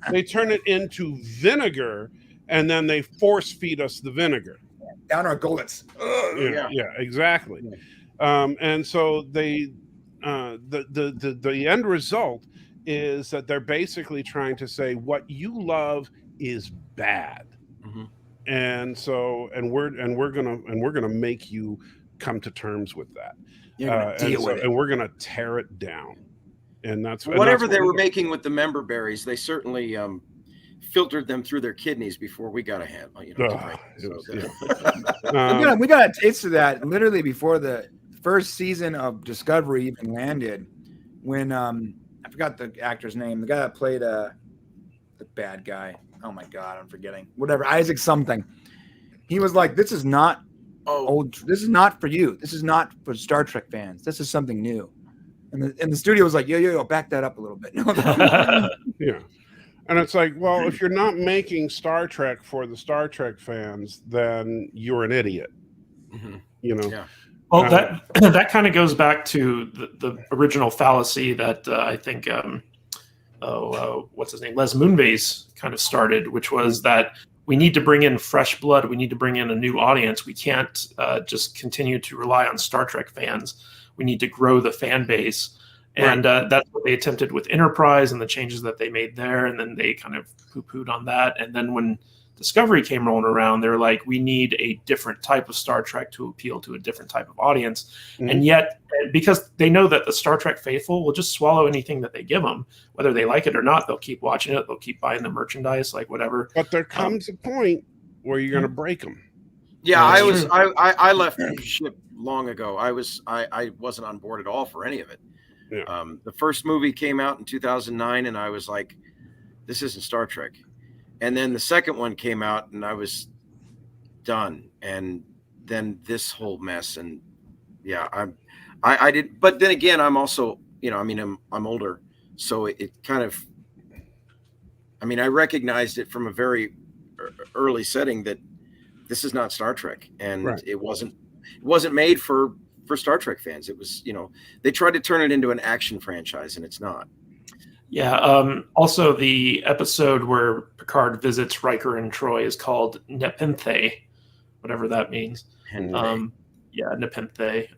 they turn it into vinegar, and then they force feed us the vinegar down our gullets. Yeah, exactly. And so the end result is that they're basically trying to say what you love is bad. Mm-hmm. And so we're gonna make you come to terms with that. And we're gonna tear it down. And that's whatever they were making with the member berries. They certainly filtered them through their kidneys before we got a hand. We got a taste of that literally before the first season of Discovery even landed. When I forgot the actor's name, the guy that played the bad guy. Oh my God, I'm forgetting. Whatever, Isaac something. He was like, "This is not this is not for you. This is not for Star Trek fans. This is something new." And the studio was like, yo, back that up a little bit. Yeah. And it's like, well, if you're not making Star Trek for the Star Trek fans, then you're an idiot. Mm-hmm. Yeah. Well, that kind of goes back to the original fallacy that I think what's his name, Les Moonves kind of started, which was that we need to bring in fresh blood. We need to bring in a new audience. We can't just continue to rely on Star Trek fans. We need to grow the fan base. And that's what they attempted with Enterprise and the changes that they made there. And then they kind of poo-pooed on that. And then when Discovery came rolling around, they're like, we need a different type of Star Trek to appeal to a different type of audience. Mhm. And yet, because they know that the Star Trek faithful will just swallow anything that they give them, whether they like it or not, they'll keep watching it, they'll keep buying the merchandise, like whatever. But there comes a point where you're going to break them. Yeah, That's I left the ship long ago. I wasn't on board at all for any of it. Yeah. The first movie came out in 2009, and I was like, this isn't Star Trek. And then the second one came out, and I was done. And then this whole mess, and yeah, I did. But then again, I'm also, I'm older, so it kind of, I recognized it from a very early setting that this is not Star Trek, and Right. it wasn't made for Star Trek fans. It was, they tried to turn it into an action franchise, and it's not. Yeah. Also, the episode where Picard visits Riker and Troy is called Nepenthe, whatever that means. Yeah, Nepenthe.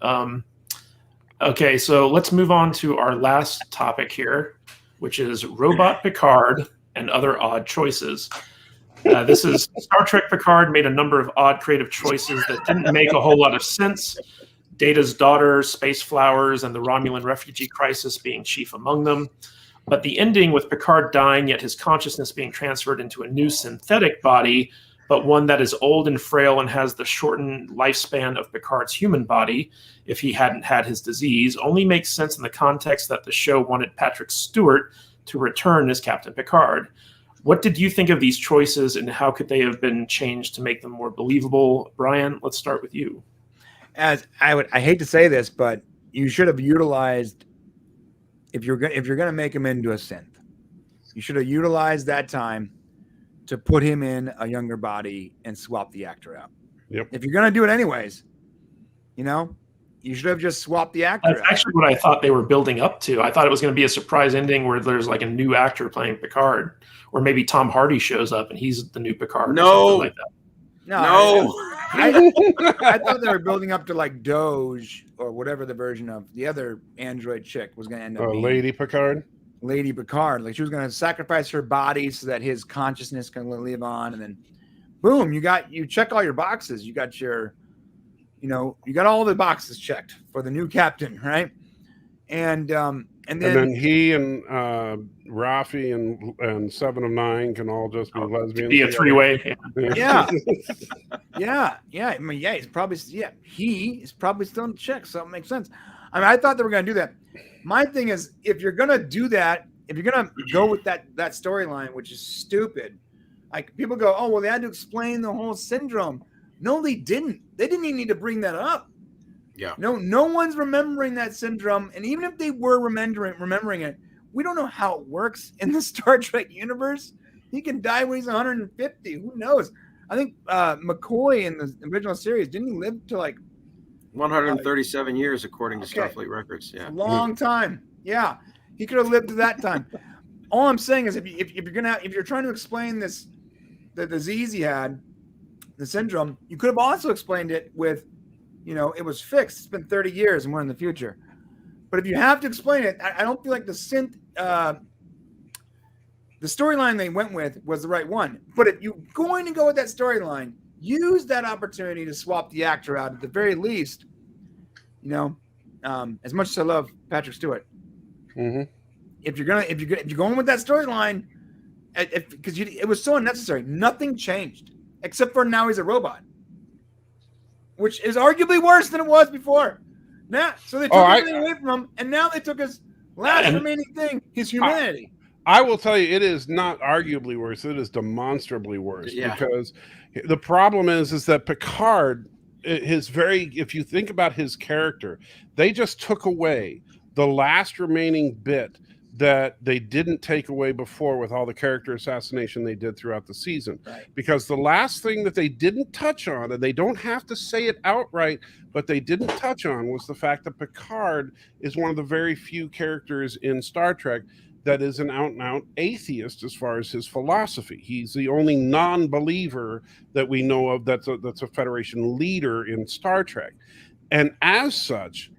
Okay, so let's move on to our last topic here, which is Robot Picard and Other Odd Choices. This is Star Trek Picard made a number of odd creative choices that didn't make a whole lot of sense. Data's daughter, space flowers, and the Romulan refugee crisis being chief among them. But the ending with Picard dying, yet his consciousness being transferred into a new synthetic body, but one that is old and frail and has the shortened lifespan of Picard's human body, if he hadn't had his disease, only makes sense in the context that the show wanted Patrick Stewart to return as Captain Picard. What did you think of these choices, and how could they have been changed to make them more believable? Brian, let's start with you. As I hate to say this, but you should have utilized, if you're going to make him into a synth, you should have utilized that time to put him in a younger body and swap the actor out. Yep. If you're going to do it anyways, you should have just swapped the actor That's out. actually what I thought they were building up to. I thought it was going to be a surprise ending where there's like a new actor playing Picard, or maybe Tom Hardy shows up and he's the new Picard. No. Or something like that. No. I thought they were building up to like Doge or whatever the version of the other android chick was going to end up being. Lady Picard. Lady Picard. Like she was going to sacrifice her body so that his consciousness can live on, and then boom, you check all your boxes. You got your, you got all the boxes checked for the new captain, right? And then he and Rafi and 7 of 9 can all just be lesbians. Be a three-way. Yeah. He's probably still in check, so it makes sense. I thought they were going to do that. My thing is, if you're going to do that, if you're going to go with that storyline, which is stupid, like people go, oh, well, they had to explain the whole syndrome. No, they didn't. They didn't even need to bring that up. Yeah. No one's remembering that syndrome. And even if they were remembering it, we don't know how it works in the Star Trek universe. He can die when he's 150. Who knows? I think McCoy in the original series, didn't he live to like 137 years, according to Starfleet records. Yeah. a long time. Yeah. He could have lived to that time. All I'm saying is if you're trying to explain the disease he had, the syndrome, you could have also explained it with, it was fixed. It's been 30 years and we're in the future. But if you have to explain it, I don't feel like the storyline they went with was the right one. But if you're going to go with that storyline, use that opportunity to swap the actor out at the very least. As much as I love Patrick Stewart, if you're going with that storyline, because it was so unnecessary, nothing changed except for now he's a robot, which is arguably worse than it was before. Now, so they took everything away from him, and now they took his last remaining thing, his humanity. I will tell you, it is not arguably worse. It is demonstrably worse. Yeah. Because the problem is that Picard, if you think about his character, they just took away the last remaining bit that they didn't take away before with all the character assassination they did throughout the season. Right. Because the last thing that they didn't touch on, and they don't have to say it outright, but they didn't touch on, was the fact that Picard is one of the very few characters in Star Trek that is an out-and-out atheist as far as his philosophy. He's the only non-believer that we know of that's a Federation leader in Star Trek. And as such,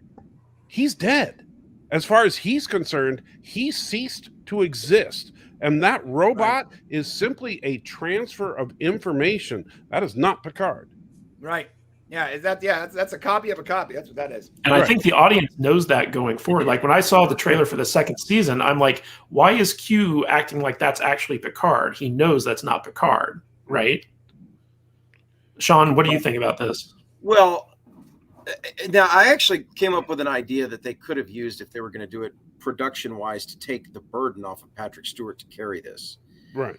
he's dead. As far as he's concerned, he ceased to exist. And that robot is simply a transfer of information. That is not Picard. Right. Yeah, is that that's a copy of a copy. That's what that is. And I think the audience knows that going forward. Like when I saw the trailer for the second season, I'm like, why is Q acting like that's actually Picard? He knows that's not Picard, right? Sean, what do you think about this? Well, now I actually came up with an idea that they could have used if they were going to do it production-wise to take the burden off of Patrick Stewart to carry this. Right.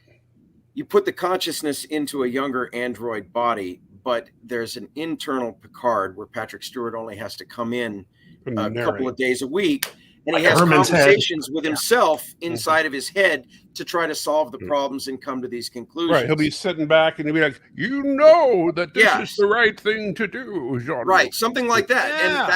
You put the consciousness into a younger android body, but there's an internal Picard where Patrick Stewart only has to come in a couple of days a week, and he has conversations with himself inside of his head to try to solve the problems and come to these conclusions. Right. He'll be sitting back and he'll be like, you know that this is the right thing to do, Jean. Right. Something like that. Yeah. And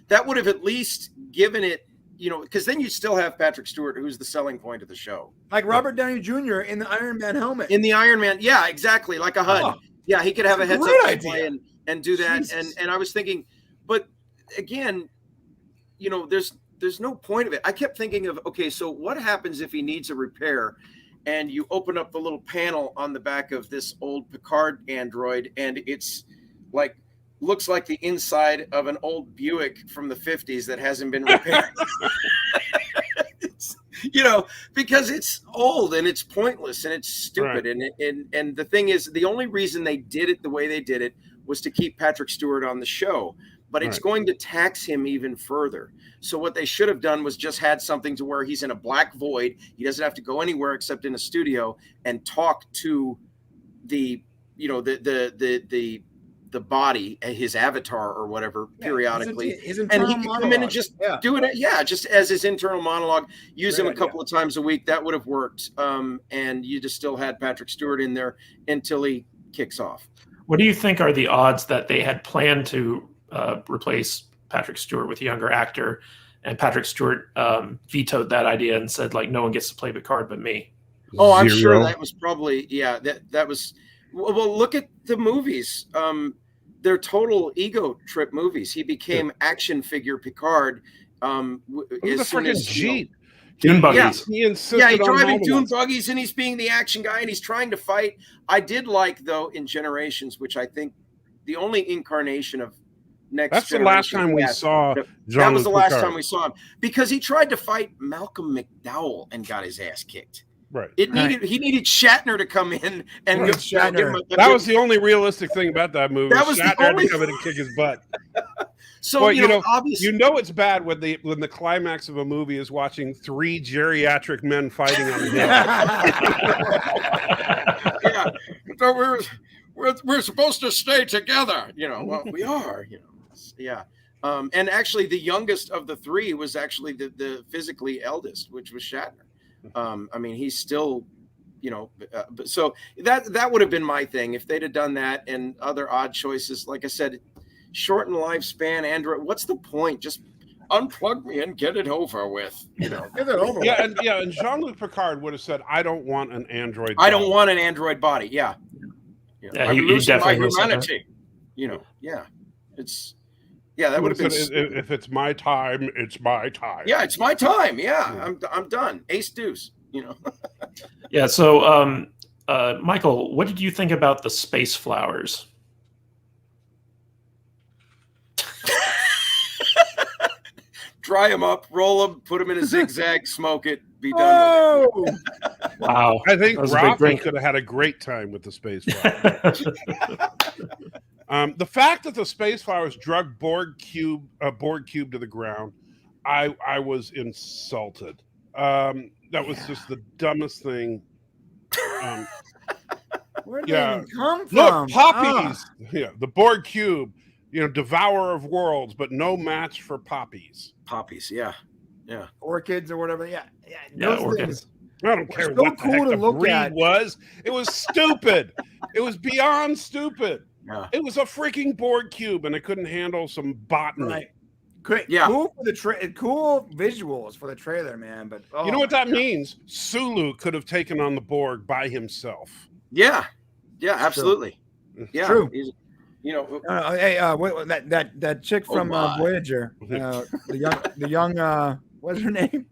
that would have at least given it, you know, because then you still have Patrick Stewart, who's the selling point of the show. Like Robert Downey Jr. in the Iron Man helmet. In the Iron Man. Yeah, exactly. Like a HUD. Oh, yeah, he could have a heads-up display and do that. And I was thinking, but again, you know, there's no point of it. I kept thinking of, okay, so what happens if he needs a repair and you open up the little panel on the back of this old Picard android and it's like, looks like the inside of an old Buick from the 50s that hasn't been repaired. You know, because it's old and it's pointless and it's stupid. Right. And the thing is, the only reason they did it the way they did it was to keep Patrick Stewart on the show. But it's going to tax him even further. So what they should have done was just had something to where he's in a black void. He doesn't have to go anywhere except in a studio and talk to the, you know, the body, his avatar or whatever, periodically. And he could come in and just do it. Yeah, just as his internal monologue, use him a couple of times a week. That would have worked. And you just still had Patrick Stewart in there until he kicks off. What do you think are the odds that they had planned to replace Patrick Stewart with a younger actor, and Patrick Stewart vetoed that idea and said, like, no one gets to play Picard but me? Oh, I'm sure that was probably, that was, well, look at the movies. They're total ego trip movies. He became action figure Picard. As soon as Jeep. Dune buggies. He's driving dune buggies and he's being the action guy and he's trying to fight. I did like, though, in Generations, which I think the only incarnation of That's the last time we saw Jean-Luc That was the last time we saw him, because he tried to fight Malcolm McDowell and got his ass kicked. Right. He needed Shatner to come in and that was the only realistic thing about that movie. That was Shatner to come in and kick his butt. So well, you know, obviously, you know it's bad when the climax of a movie is watching 3 geriatric men fighting on the hill. Yeah. So we're supposed to stay together, you know. Well, we are, you know. Yeah. And actually, the youngest of the 3 was actually the physically eldest, which was Shatner. I mean, he's still, you know, so that would have been my thing if they'd have done that, and other odd choices. Like I said, shorten lifespan, Android. What's the point? Just unplug me and get it over with. You know, get it over with. And Jean-Luc Picard would have said, "I don't want an android. I don't want an android body." Yeah. I'm losing my humanity. You know, it's. Yeah, that would have been. If it's my time, it's my time. Yeah, it's my time. Yeah, I'm done. Ace deuce. You know. Yeah. So, Michael, what did you think about the space flowers? Dry them up, roll them, put them in a zigzag, smoke it, be done with it. Wow. I think Rafi could have had a great time with the space flowers. The fact that the space flowers drug Borg cube to the ground, I was insulted. That was just the dumbest thing. Where did they even come from? Look, poppies. Yeah, the Borg cube. You know, devourer of worlds, but no match for poppies. Poppies, yeah. Orchids or whatever. Yeah, orchids. I don't care what the heck the breed was. It was stupid. It was beyond stupid. Yeah. It was a freaking Borg cube, and it couldn't handle some botany. Right. Great. Yeah. Cool for the cool visuals for the trailer, man. But you know what that means? Sulu could have taken on the Borg by himself. Yeah. Yeah, absolutely. True. Yeah. True. You know, hey, that chick from Voyager, the young, what's her name?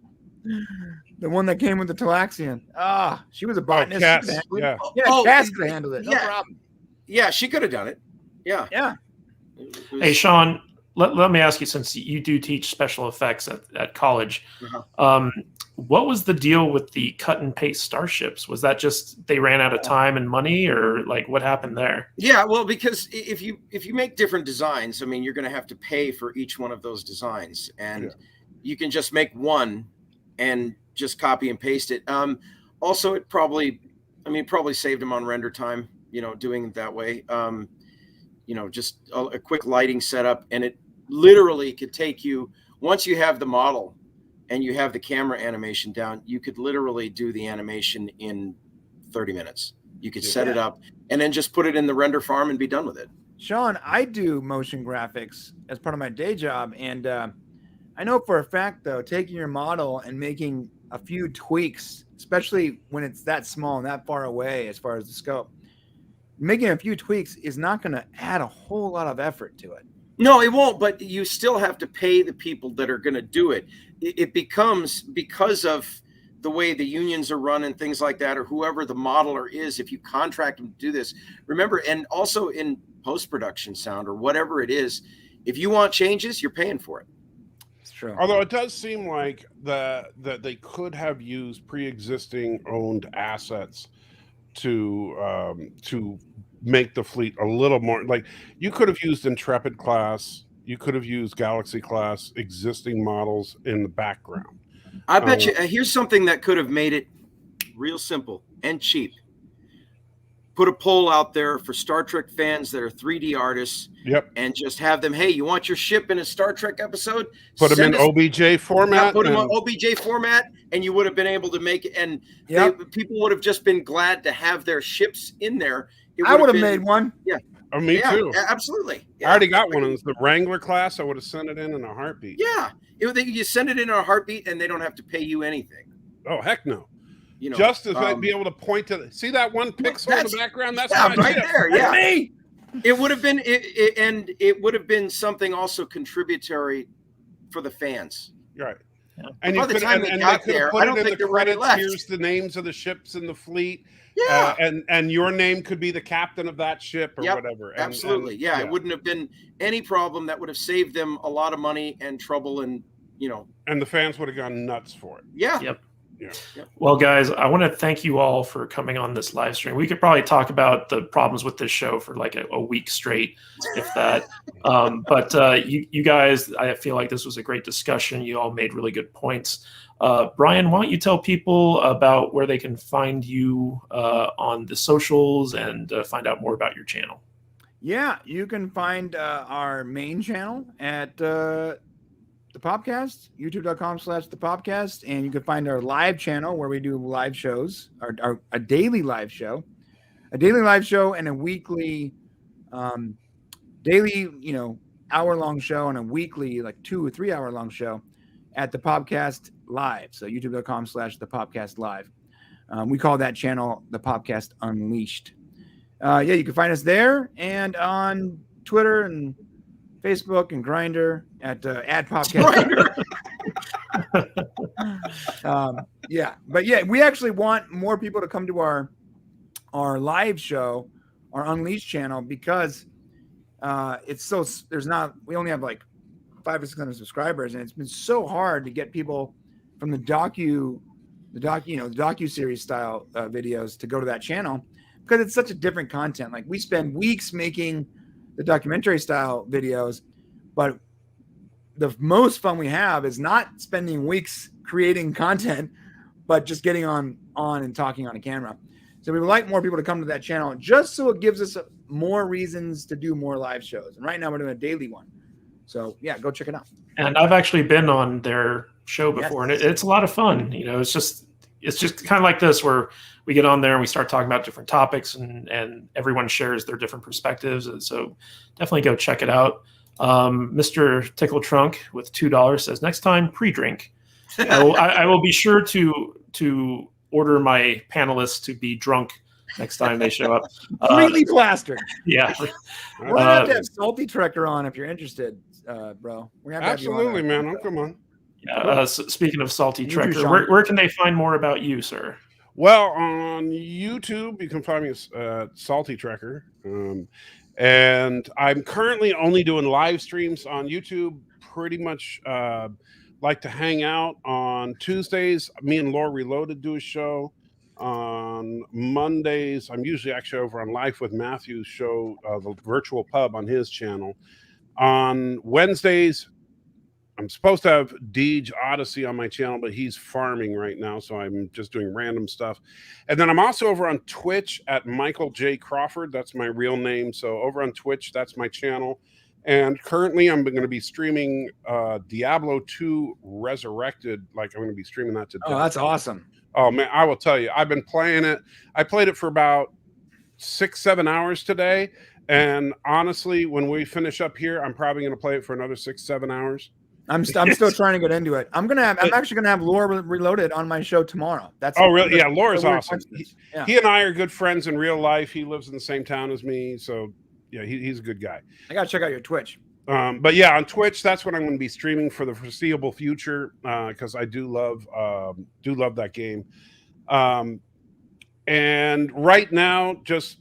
The one that came with the Talaxian. Ah, she was a botanist. She Cass, could handle it. yeah. Yeah, Cass could handle it. No problem. Yeah, she could have done it. Yeah. Yeah. Hey, Sean, let me ask you, since you do teach special effects at college, what was the deal with the cut and paste starships? Was that just they ran out of time and money, or like what happened there? Yeah, well, because if you make different designs, I mean, you're going to have to pay for each one of those designs, and you can just make one and just copy and paste it. Also, it probably saved them on render time, doing it that way. Just a quick lighting setup, and it literally could take you, once you have the model and you have the camera animation down, you could literally do the animation in 30 minutes. You could set it up and then just put it in the render farm and be done with it. Sean, I do motion graphics as part of my day job. And I know for a fact, though, taking your model and making a few tweaks, especially when it's that small and that far away as far as the scope, making a few tweaks is not going to add a whole lot of effort to it. No, it won't, but you still have to pay the people that are going to do it. It becomes, because of the way the unions are run and things like that, or whoever the modeler is, if you contract them to do this, remember, and also in post-production sound or whatever it is, if you want changes, you're paying for it. It's true. Although it does seem like that they could have used pre-existing owned assets to make the fleet a little more, like you could have used Intrepid class, you could have used Galaxy class existing models in the background. I bet you here's something that could have made it real simple and cheap. Put a poll out there for Star Trek fans that are 3D artists. Yep. And just have them, hey, you want your ship in a Star Trek episode? Put them in OBJ format. Yeah, put them in OBJ format, and you would have been able to make it. And people would have just been glad to have their ships in there. I would have made one. Yeah. Oh, me too. Absolutely. Yeah. I already got one. It was the Wrangler class. I would have sent it in a heartbeat. Yeah. You send it in a heartbeat, and they don't have to pay you anything. Oh, heck no. Just as I'd be able to point to, see that one pixel in the background? That's right there. Yeah. Me. It would have been, and it would have been something also contributory for the fans. Right. Yeah. And by the time they got there, I don't think they're ready left. Here's the names of the ships in the fleet. Yeah. And your name could be the captain of that ship or whatever. Absolutely. Yeah. It wouldn't have been any problem. That would have saved them a lot of money and trouble, and and the fans would have gone nuts for it. Yeah. Yep. Yeah. Well, guys, I want to thank you all for coming on this live stream. We could probably talk about the problems with this show for like a week straight, if that. But you guys, I feel like this was a great discussion. You all made really good points. Brian, why don't you tell people about where they can find you on the socials and find out more about your channel? Yeah, you can find our main channel at the Popcast, youtube.com/thepopcast, and you can find our live channel where we do live shows, a daily live show, and a weekly, daily, hour-long show, and a weekly, like 2 or 3 hour long show at the Popcast Live. So youtube.com/thepopcast live. We call that channel the Popcast Unleashed. You can find us there and on Twitter and Facebook and Grindr at @Popcast. We actually want more people to come to our live show, our Unleashed channel, because we only have like 500 or 600 subscribers, and it's been so hard to get people from the docu-series style videos to go to that channel, because it's such a different content. Like, we spend weeks making the documentary style videos, but the most fun we have is not spending weeks creating content, but just getting on and talking on a camera. So we would like more people to come to that channel, just so it gives us more reasons to do more live shows. And right now we're doing a daily one. So yeah, go check it out. And I've actually been on their show before, and it's a lot of fun. It's just kind of like this, where we get on there and we start talking about different topics, and everyone shares their different perspectives. And so definitely go check it out. Mr. Tickle Trunk with $2 says, next time, pre-drink. I will be sure to order my panelists to be drunk next time they show up. Completely plastered. Yeah. We're going to have Salty Trekker on if you're interested, bro. We're gonna have absolutely, to have you on man. Come on. Yeah. Speaking of Salty You too, Trekker, Sean. where can they find more about you, sir? Well, on YouTube, you can find me as Salty Trekker. And I'm currently only doing live streams on YouTube. Pretty much like to hang out on Tuesdays. Me and Laura Reloaded do a show. On Mondays, I'm usually actually over on Life with Matthew's show, the Virtual Pub on his channel. On Wednesdays, I'm supposed to have Deej Odyssey on my channel, but he's farming right now, so I'm just doing random stuff. And then I'm also over on Twitch at Michael J. Crawford. That's my real name. So over on Twitch, that's my channel. And currently I'm going to be streaming Diablo 2 Resurrected. Like I'm going to be streaming that today. Oh, that's awesome. Oh, man, I will tell you, I've been playing it. I played it for about 6-7 hours today. And honestly, when we finish up here, I'm probably going to play it for another 6-7 hours. I'm still trying to get into it. I'm actually gonna have Laura Reloaded on my show tomorrow. Really? Yeah, Laura's awesome. Yeah. He and I are good friends in real life. He lives in the same town as me, so yeah, he's a good guy. I gotta check out your Twitch. But yeah, on Twitch, that's what I'm going to be streaming for the foreseeable future because I do love that game. And right now, just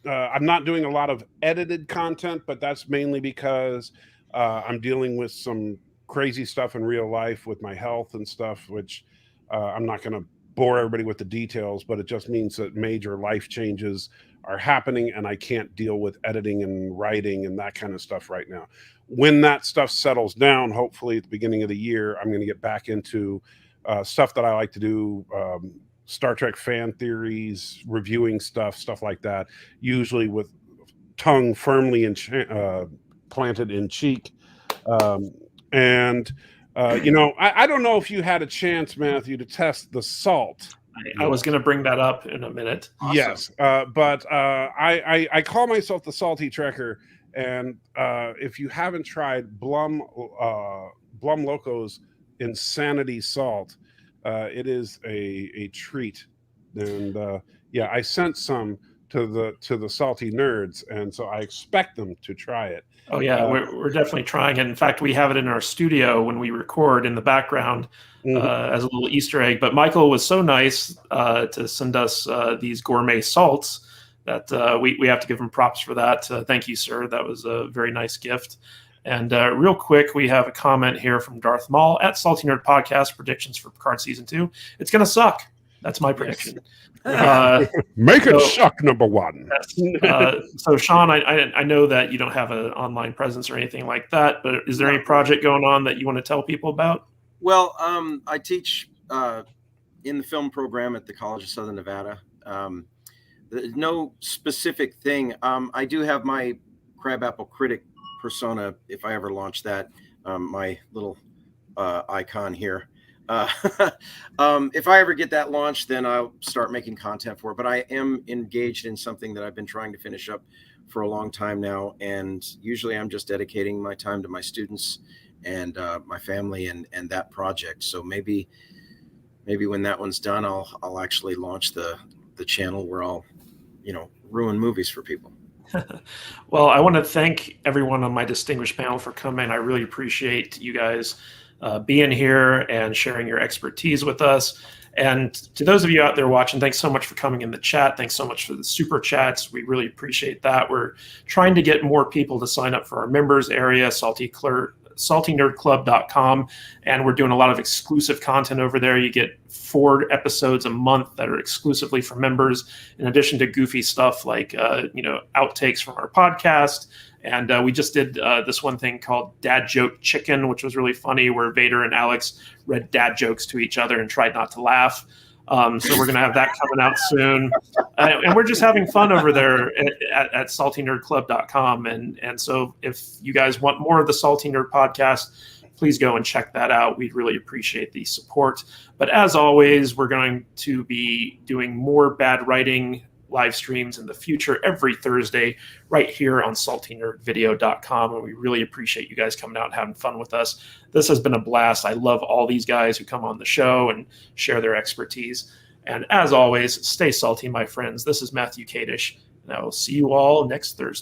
I'm not doing a lot of edited content, but that's mainly because I'm dealing with some crazy stuff in real life with my health and stuff, which I'm not going to bore everybody with the details, but it just means that major life changes are happening and I can't deal with editing and writing and that kind of stuff right now. When that stuff settles down, hopefully at the beginning of the year, I'm going to get back into stuff that I like to do, Star Trek fan theories, reviewing stuff like that, usually with tongue firmly planted in cheek. I don't know if you had a chance, Matthew, to test the salt. I was going to bring that up in a minute. Awesome. Yes, but I call myself the Salty Trekker, and if you haven't tried Blum Loco's Insanity Salt, it is a treat. And I sent some to the salty nerds, and so I expect them to try it. Oh yeah, we're definitely trying it. In fact, we have it in our studio when we record in the background as a little Easter egg. But Michael was so nice to send us these gourmet salts that we have to give him props for that. Thank you, sir. That was a very nice gift. And real quick, we have a comment here from Darth Maul at Salty Nerd Podcast, predictions for Picard Season 2. It's going to suck. That's my prediction. Make it suck, number one. So, Sean, I know that you don't have an online presence or anything like that, but is there any project going on that you want to tell people about? Well, I teach in the film program at the College of Southern Nevada. No specific thing. I do have my Crabapple Critic persona, if I ever launch that, my little icon here. If I ever get that launched, then I'll start making content for it. But I am engaged in something that I've been trying to finish up for a long time now. And usually I'm just dedicating my time to my students and my family and that project. So maybe when that one's done, I'll actually launch the channel where I'll, ruin movies for people. Well, I want to thank everyone on my distinguished panel for coming. I really appreciate you guys being here and sharing your expertise with us. And to those of you out there watching, thanks so much for coming in the chat. Thanks so much for the super chats. We really appreciate that. We're trying to get more people to sign up for our members area, saltynerdclub.com. And we're doing a lot of exclusive content over there. You get 4 episodes a month that are exclusively for members, in addition to goofy stuff like, outtakes from our podcast. And we just did this one thing called Dad Joke Chicken, which was really funny, where Vader and Alex read dad jokes to each other and tried not to laugh. So we're going to have that coming out soon. And we're just having fun over there at saltynerdclub.com. And so if you guys want more of the Salty Nerd podcast, please go and check that out. We'd really appreciate the support. But as always, we're going to be doing more bad writing live streams in the future every Thursday right here on saltynerdvideo.com. And we really appreciate you guys coming out and having fun with us. This has been a blast. I love all these guys who come on the show and share their expertise. And as always, stay salty, my friends. This is Matthew Kadish, and I will see you all next Thursday.